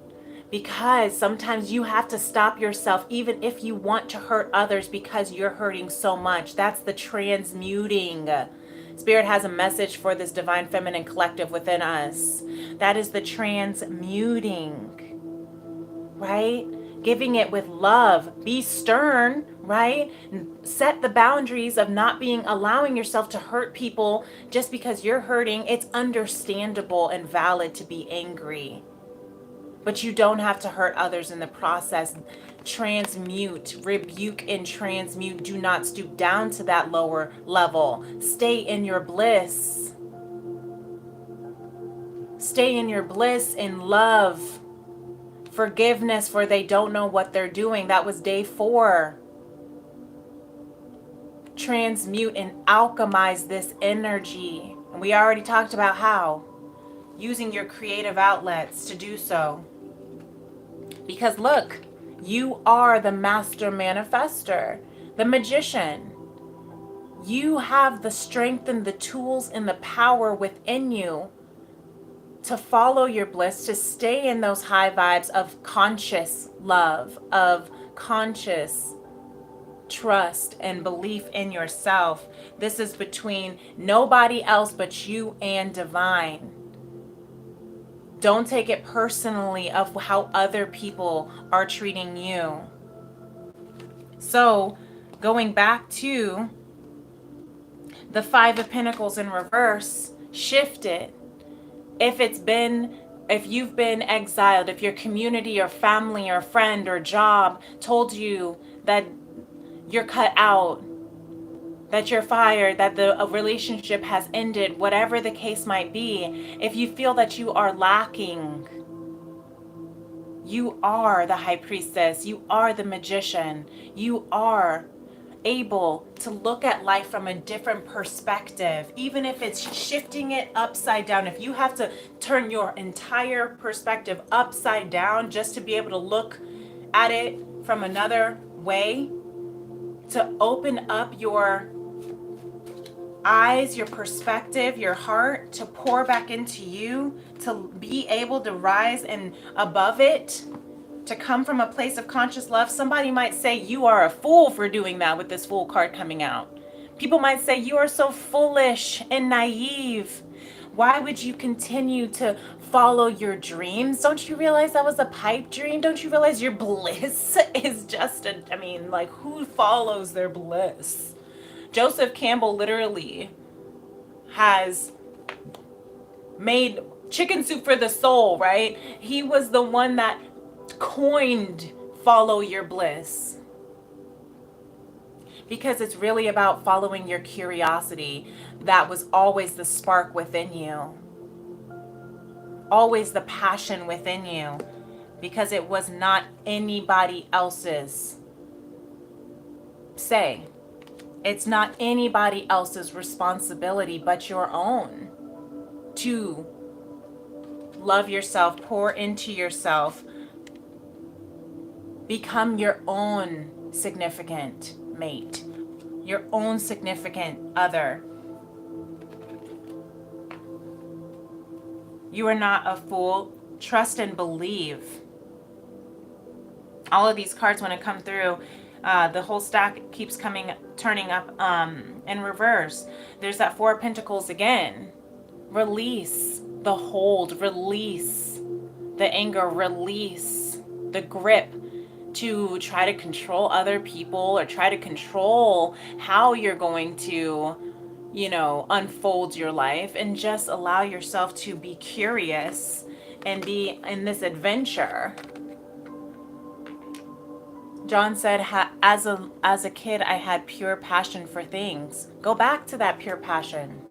Because sometimes you have to stop yourself, even if you want to hurt others, because you're hurting so much. That's the transmuting. Spirit has a message for this divine feminine collective within us. That is the transmuting. Right? Giving it with love. Be stern, right? Set the boundaries of not allowing yourself to hurt people just because you're hurting. It's understandable and valid to be angry, but you don't have to hurt others in the process. Transmute, rebuke, and transmute. Do not stoop down to that lower level. Stay in your bliss. Stay in your bliss in love. Forgiveness, for they don't know what they're doing. That was day 4. Transmute and alchemize this energy. And we already talked about how. Using your creative outlets to do so. Because look, you are the master manifester, the magician. You have the strength and the tools and the power within you to follow your bliss, to stay in those high vibes of conscious love, of conscious trust and belief in yourself. This is between nobody else but you and divine. Don't take it personally of how other people are treating you. So, going back to the 5 of Pentacles in reverse, shift it. If you've been exiled, if your community or family or friend or job told you that you're cut out, that you're fired, that the relationship has ended, whatever the case might be, if you feel that you are lacking, you are the High Priestess, you are the magician, you are able to look at life from a different perspective, even if it's shifting it upside down. If you have to turn your entire perspective upside down just to be able to look at it from another way, to open up your eyes, your perspective, your heart, to pour back into you, to be able to rise and above it, to come from a place of conscious love. Somebody might say you are a fool for doing that with this Fool card coming out. People might say you are so foolish and naive. Why would you continue to follow your dreams? Don't you realize that was a pipe dream? Don't you realize your bliss is just who follows their bliss? Joseph Campbell literally has made chicken soup for the soul, right? He was the one that coined follow your bliss, because it's really about following your curiosity. That was always the spark within you, always the passion within you, because it was not anybody else's say. It's not anybody else's responsibility but your own to love yourself, pour into yourself, become your own significant mate, your own significant other. You are not a fool. Trust and believe. All of these cards, when it come through, the whole stack keeps turning up in reverse. There's that Four of Pentacles again. Release the hold, release the anger, release the grip to try to control other people or try to control how you're going to, unfold your life, and just allow yourself to be curious and be in this adventure. John said, as a kid, I had pure passion for things. Go back to that pure passion.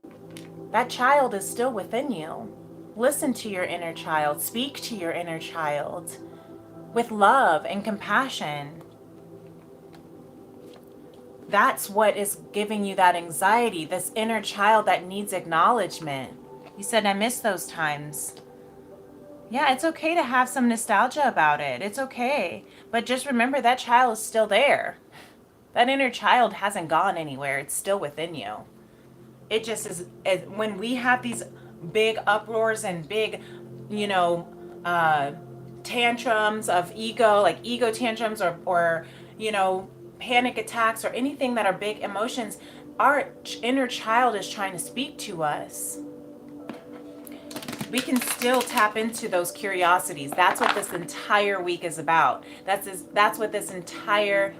That child is still within you. Listen to your inner child. Speak to your inner child with love and compassion. That's what is giving you that anxiety, this inner child that needs acknowledgement. You said, I miss those times. Yeah, it's okay to have some nostalgia about it. It's okay. But just remember that child is still there. That inner child hasn't gone anywhere. It's still within you. It just is, when we have these big uproars and big, tantrums of ego, like ego tantrums or panic attacks or anything that are big emotions, our inner child is trying to speak to us. We can still tap into those curiosities. That's what this entire week is about. That's what this entire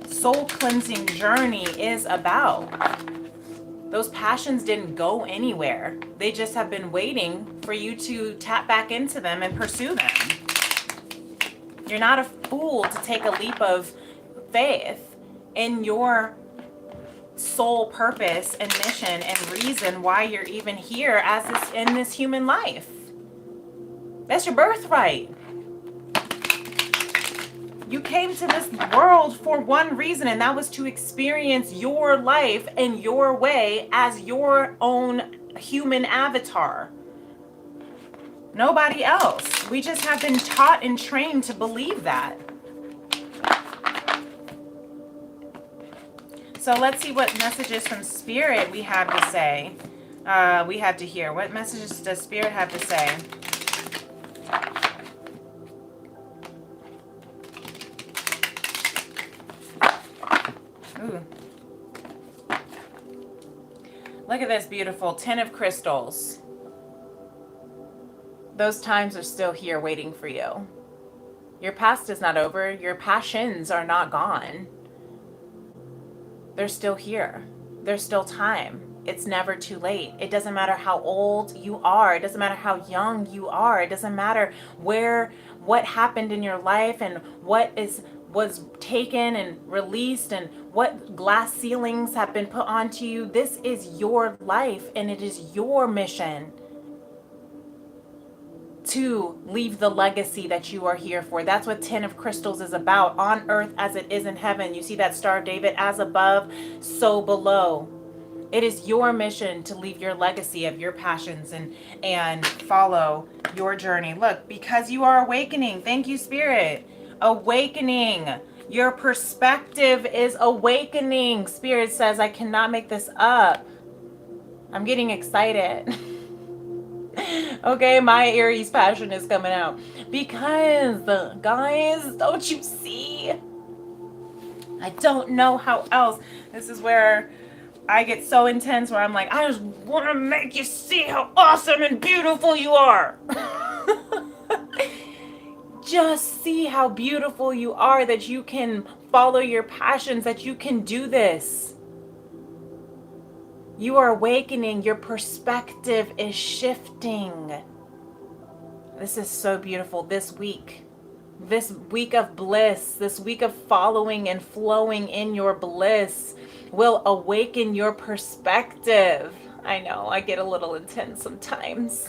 soul cleansing journey is about. Those passions didn't go anywhere. They just have been waiting for you to tap back into them and pursue them. You're not a fool to take a leap of faith in your soul purpose and mission and reason why you're even here in this human life. That's your birthright. You came to this world for one reason, and that was to experience your life in your way as your own human avatar. Nobody else. We just have been taught and trained to believe that. So let's see what messages from Spirit we have to say. We have to hear. What messages does Spirit have to say? Ooh. Look at this beautiful Ten of Crystals. Those times are still here waiting for you. Your past is not over. Your passions are not gone. They're still here. There's still time. It's never too late. It doesn't matter how old you are. It doesn't matter how young you are. It doesn't matter what happened in your life and what was taken and released and what glass ceilings have been put onto you. This is your life, and it is your mission to leave the legacy that you are here for. That's what Ten of Crystals is about. On earth as it is in heaven. You see that Star of David, as above, so below. It is your mission to leave your legacy of your passions and follow your journey. Look, because you are awakening. Thank you, Spirit. Awakening. Your perspective is awakening. Spirit says, I cannot make this up. I'm getting excited. Okay, my Aries passion is coming out. Because, guys, don't you see? I don't know how else. This is where I get so intense, where I'm like, I just want to make you see how awesome and beautiful you are. Just see how beautiful you are, that you can follow your passions, that you can do this. You are awakening. Your perspective is shifting. This is so beautiful. This week of bliss, this week of following and flowing in your bliss will awaken your perspective. I know, I get a little intense sometimes.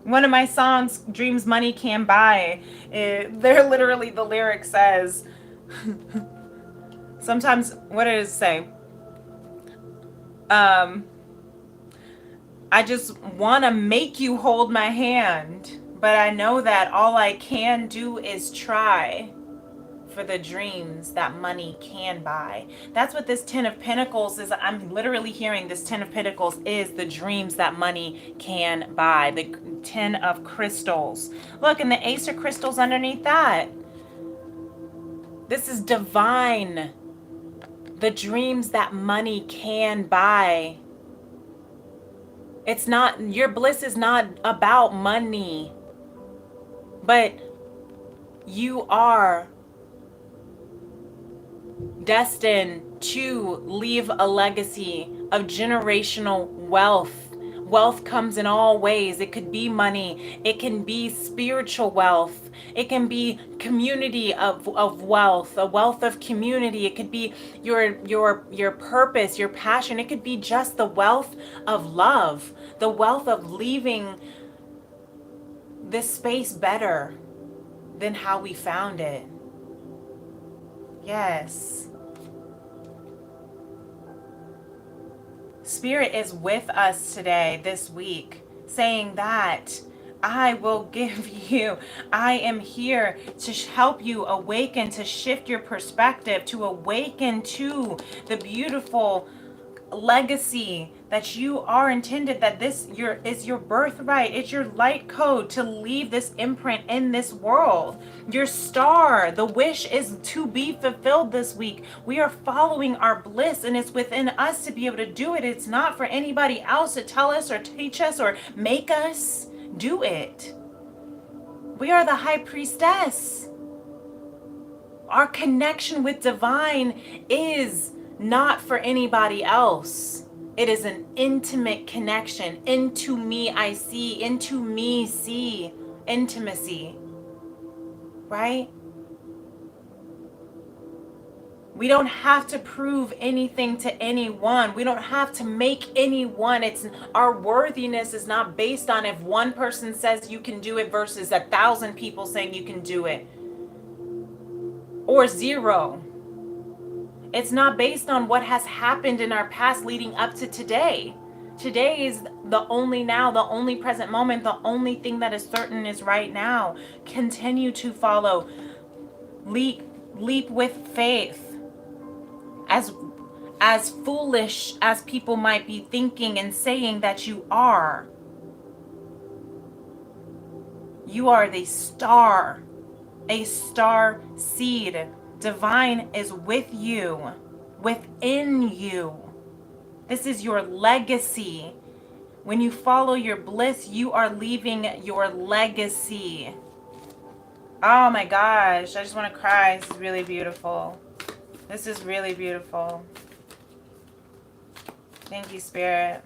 One of my songs, Dreams Money Can Buy, they're literally, the lyric says, Sometimes, what does it say? Um, I just want to make you hold my hand, but I know that all I can do is try for the dreams that money can buy. That's what this 10 of Pentacles is. I'm literally hearing this 10 of Pentacles is the dreams that money can buy. The 10 of Crystals. Look, and the Ace of Crystals underneath that. This is divine. The dreams that money can buy. It's not, your bliss is not about money, but you are destined to leave a legacy of generational wealth. Wealth comes in all ways. It could be money. It can be spiritual wealth. It can be community of wealth, a wealth of community. It could be your purpose, your passion. It could be just the wealth of love, the wealth of leaving this space better than how we found it. Yes. Spirit is with us today, this week, saying that I will give you, I am here to help you awaken, to shift your perspective, to awaken to the beautiful legacy that you are intended, that this is your birthright. It's your light code to leave this imprint in this world. Your star, the wish is to be fulfilled this week. We are following our bliss, and it's within us to be able to do it. It's not for anybody else to tell us or teach us or make us do it. We are the high priestess. Our connection with divine is not for anybody else. It is an intimate connection. Into me I see, into me see. Intimacy. Right? We don't have to prove anything to anyone. We don't have to make anyone. It's our worthiness is not based on if one person says you can do it versus 1,000 people saying you can do it. Or 0. It's not based on what has happened in our past leading up to today. Today is the only now, the only present moment, the only thing that is certain is right now. Continue to follow. Leap with faith. As foolish as people might be thinking and saying that you are the star, a star seed. Divine is with you, within you. This is your legacy. When you follow your bliss, you are leaving your legacy. Oh my gosh, I just want to cry. This is really beautiful. This is really beautiful. Thank you, Spirit.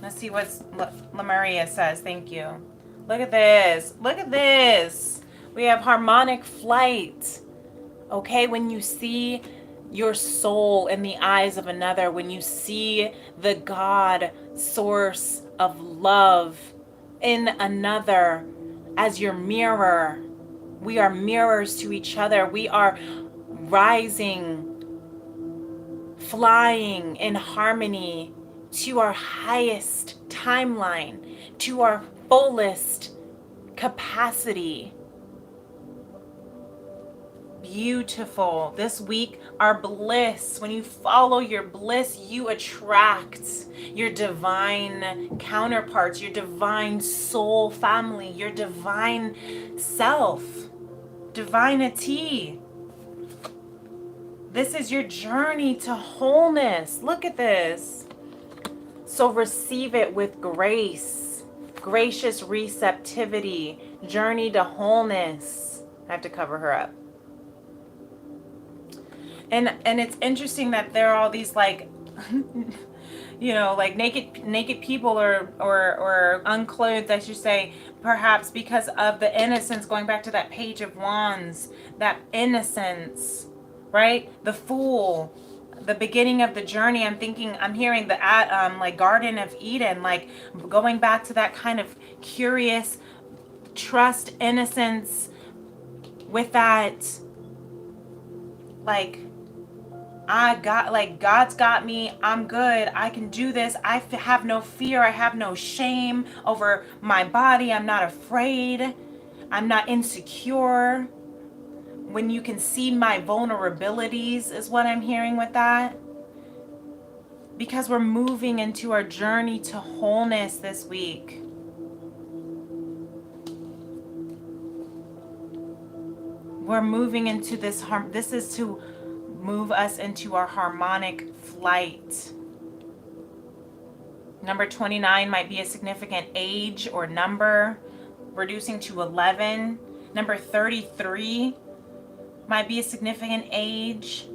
Let's see what Maria says. Thank you. Look at this. Look at this. We have harmonic flight. Okay, when you see your soul in the eyes of another, when you see the God source of love in another as your mirror, we are mirrors to each other. We are rising, flying in harmony to our highest timeline, to our fullest capacity. Beautiful. This week, our bliss, when you follow your bliss, you attract your divine counterparts, your divine soul family, your divine self, divinity. This is your journey to wholeness. Look at this. So receive it with grace, gracious receptivity, journey to wholeness. I have to cover her up. And it's interesting that there are all these like, you know, like naked people or unclothed, I should say, perhaps because of the innocence, going back to that Page of Wands, that innocence, right? The Fool. The beginning of the journey, I'm hearing the like Garden of Eden, like going back to that kind of curious trust, innocence, with that, like, God's got me. I'm good. I can do this. Have no fear. I have no shame over my body. I'm not afraid. I'm not insecure. When you can see my vulnerabilities, is what I'm hearing with that. Because we're moving into our journey to wholeness this week. We're moving into this this is to move us into our harmonic flight. Number 29 might be a significant age or number, reducing to 11. Number 33 might be a significant age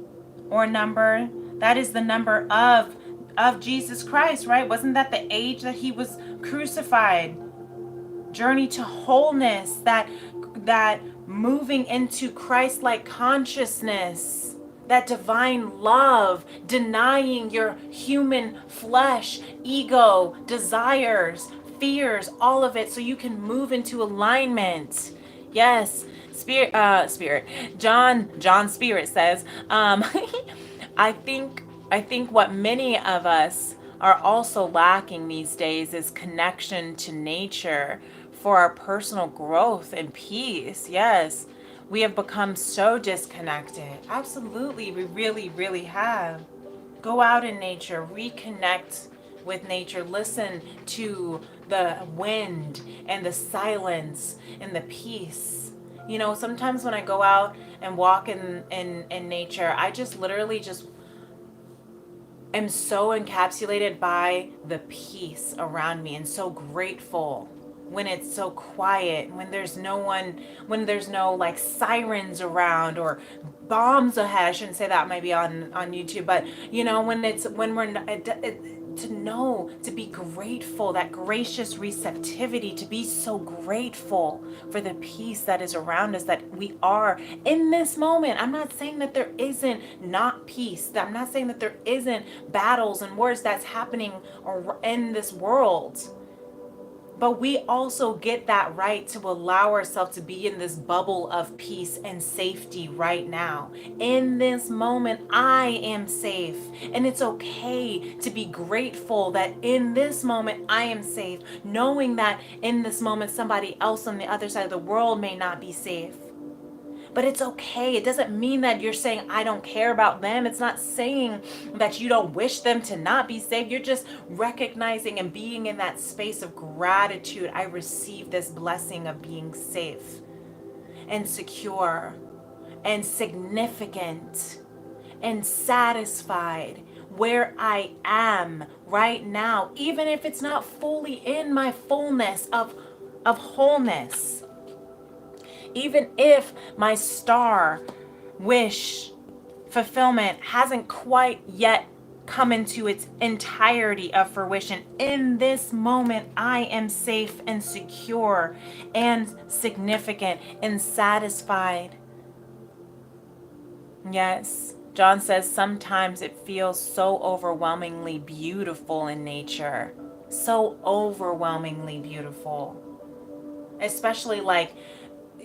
or number. That is the number of Jesus Christ, right? Wasn't that the age that he was crucified? Journey to wholeness, that moving into Christ-like consciousness, that divine love, denying your human flesh, ego, desires, fears, all of it, so you can move into alignment. Yes, spirit. John Spirit says, I think what many of us are also lacking these days is connection to nature for our personal growth and peace. Yes, we have become so disconnected. Absolutely, we really, really have. Go out in nature, reconnect with nature, listen to the wind and the silence and the peace. You know, sometimes when I go out and walk in nature, I just literally just am so encapsulated by the peace around me and so grateful when it's so quiet, when there's no one, when there's no like sirens around or bombs ahead. I shouldn't say that, maybe on YouTube, but you know, when we're to know, to be grateful, that gracious receptivity, to be so grateful for the peace that is around us, that we are in this moment. I'm not saying that there isn't not peace. I'm not saying that there isn't battles and wars that's happening or in this world. But we also get that right to allow ourselves to be in this bubble of peace and safety right now. In this moment, I am safe. And it's okay to be grateful that in this moment, I am safe, knowing that in this moment, somebody else on the other side of the world may not be safe. But it's okay. It doesn't mean that you're saying, I don't care about them. It's not saying that you don't wish them to not be saved. You're just recognizing and being in that space of gratitude. I receive this blessing of being safe and secure and significant and satisfied where I am right now, even if it's not fully in my fullness of wholeness. Even if my star wish fulfillment hasn't quite yet come into its entirety of fruition, in this moment, I am safe and secure and significant and satisfied. Yes, John says sometimes it feels so overwhelmingly beautiful in nature. So overwhelmingly beautiful. Especially like,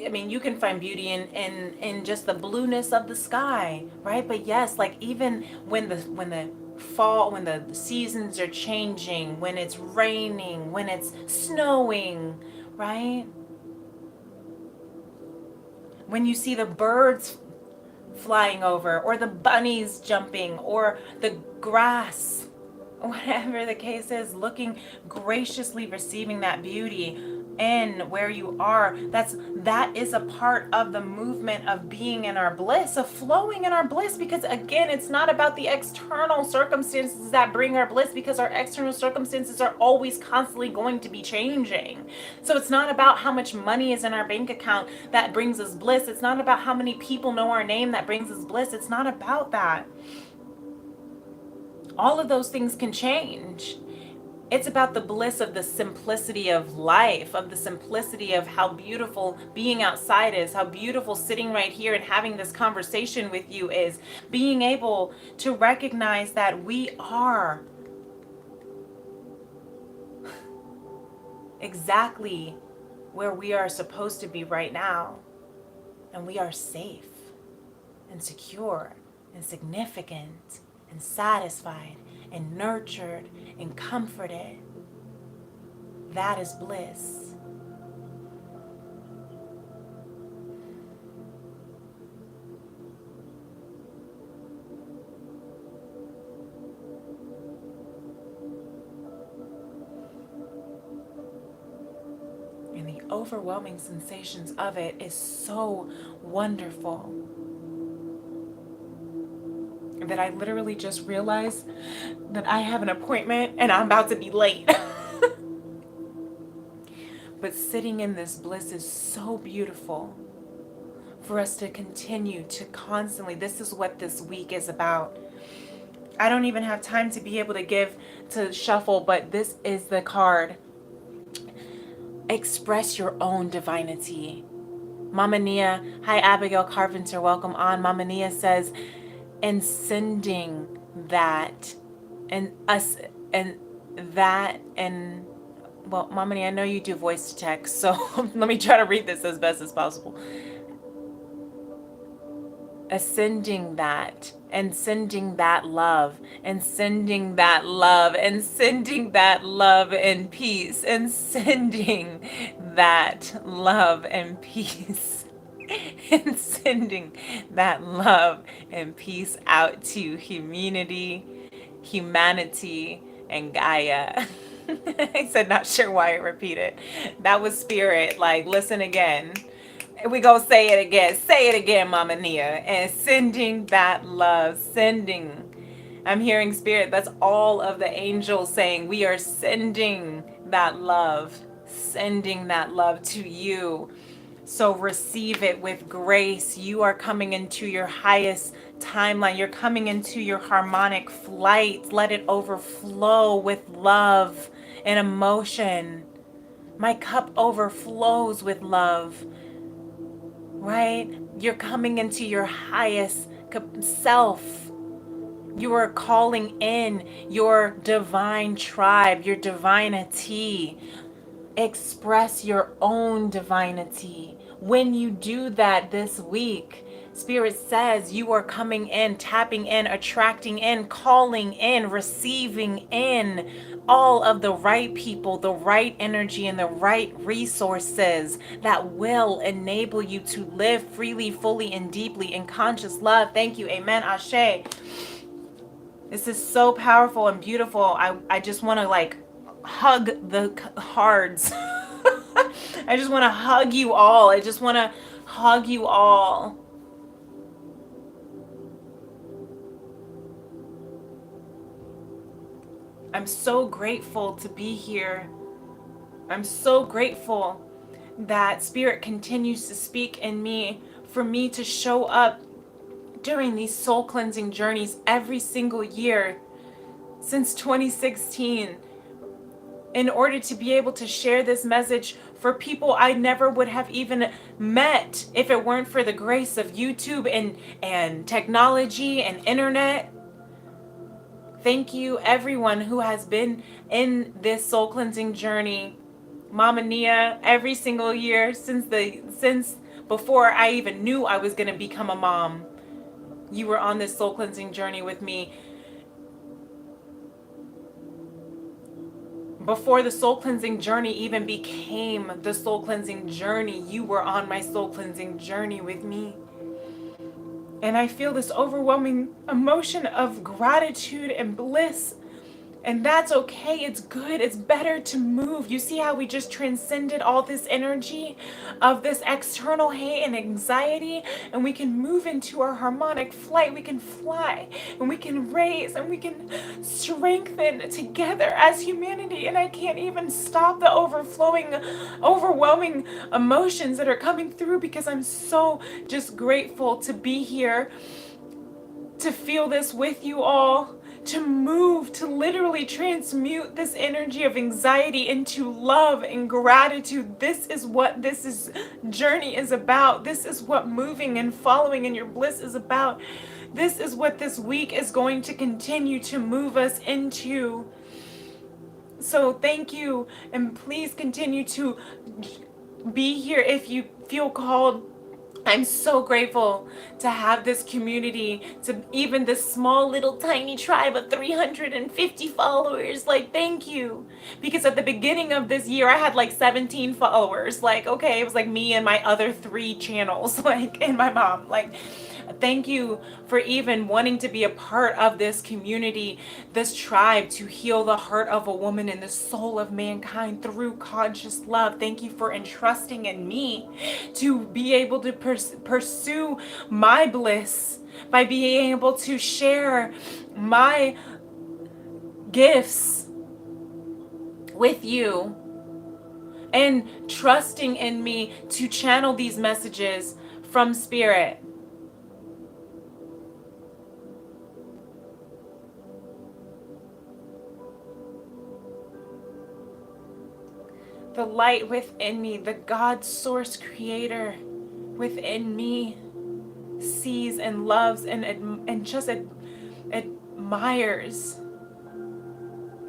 I mean, you can find beauty in just the blueness of the sky, right? But yes, like even when the fall, when the seasons are changing, when it's raining, when it's snowing, right? When you see the birds flying over, or the bunnies jumping, or the grass, whatever the case is, looking graciously, receiving that beauty in where you are. That is a part of the movement of being in our bliss, of flowing in our bliss, because again, it's not about the external circumstances that bring our bliss, because our external circumstances are always constantly going to be changing. So it's not about how much money is in our bank account that brings us bliss. It's not about how many people know our name that brings us bliss. It's not about that. All of those things can change. It's about the bliss of the simplicity of life, of the simplicity of how beautiful being outside is, how beautiful sitting right here and having this conversation with you is, being able to recognize that we are exactly where we are supposed to be right now. And we are safe and secure and significant and satisfied and nurtured and comforted. That is bliss. And the overwhelming sensations of it is so wonderful that I literally just realized that I have an appointment and I'm about to be late. But sitting in this bliss is so beautiful for us to continue to constantly, this is what this week is about. I don't even have time to be able to shuffle, but this is the card. Express your own divinity. Mama Nia, hi Abigail Carpenter, welcome on. Mama Nia says, and sending that and us and that and well, Mama Nia, I know you do voice to text, so let me try to read this as best as possible. Ascending that and sending that love and sending that love and sending that love and peace and sending that love and peace and sending that love and peace out to humanity and Gaia. I said not sure why I repeated. That was spirit. Like, listen again. We gonna say it again. Say it again, Mama Nia. And sending that love. Sending. I'm hearing spirit. That's all of the angels saying we are sending that love. Sending that love to you. So receive it with grace. You are coming into your highest timeline. You're coming into your harmonic flight. Let it overflow with love and emotion. My cup overflows with love. Right? You're coming into your highest self. You are calling in your divine tribe, your divinity. Express your own divinity. When you do that this week, Spirit says you are coming in, tapping in, attracting in, calling in, receiving in all of the right people, the right energy, and the right resources that will enable you to live freely, fully, and deeply in conscious love. Thank you. Amen. Ashe. This is so powerful and beautiful. I just want to like hug the cards. I just want to hug you all. I just want to hug you all. I'm so grateful to be here. I'm so grateful that Spirit continues to speak in me for me to show up during these soul cleansing journeys every single year since 2016 in order to be able to share this message for people I never would have even met if it weren't for the grace of YouTube and technology and internet. Thank you everyone who has been in this soul cleansing journey. Mama Nia, every single year since before I even knew I was going to become a mom. You were on this soul cleansing journey with me. Before the soul cleansing journey even became the soul cleansing journey, you were on my soul cleansing journey with me. And I feel this overwhelming emotion of gratitude and bliss. And that's okay. It's good. It's better to move. You see how we just transcended all this energy of this external hate and anxiety, and we can move into our harmonic flight. We can fly and we can raise and we can strengthen together as humanity. And I can't even stop the overwhelming emotions that are coming through because I'm so just grateful to be here, to feel this with you all, to move, to literally transmute this energy of anxiety into love and gratitude. This is what journey is about. This is what moving and following in your bliss is about. This is what this week is going to continue to move us into. So thank you, and please continue to be here if you feel called. I'm so grateful to have this community, to even this small little tiny tribe of 350 followers. Like, thank you. Because at the beginning of this year, I had like 17 followers. Like, okay, it was like me and my other 3 channels, like, and my mom. Like, thank you for even wanting to be a part of this community, this tribe, to heal the heart of a woman and the soul of mankind through conscious love. Thank you for entrusting in me to be able to pursue my bliss by being able to share my gifts with you and trusting in me to channel these messages from spirit. The light within me, the God source creator within me, sees and loves and just admires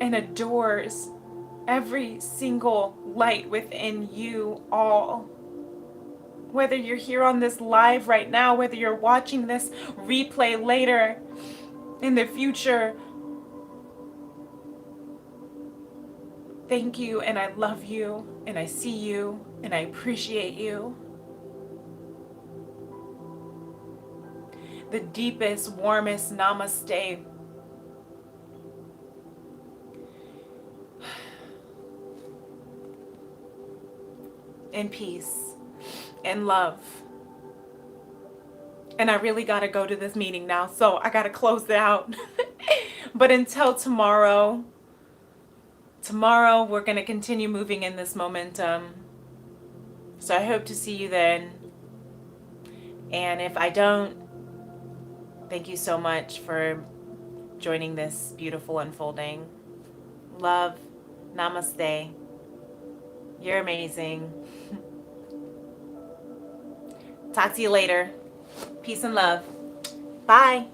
and adores every single light within you all. Whether you're here on this live right now, whether you're watching this replay later in the future, thank you, and I love you, and I see you, and I appreciate you. The deepest, warmest namaste. And peace and love. And I really gotta go to this meeting now, so I gotta close it out. But until tomorrow we're gonna continue moving in this momentum. So I hope to see you then. And if I don't, thank you so much for joining this beautiful unfolding. Love. Namaste. You're amazing. Talk to you later. Peace and love. Bye.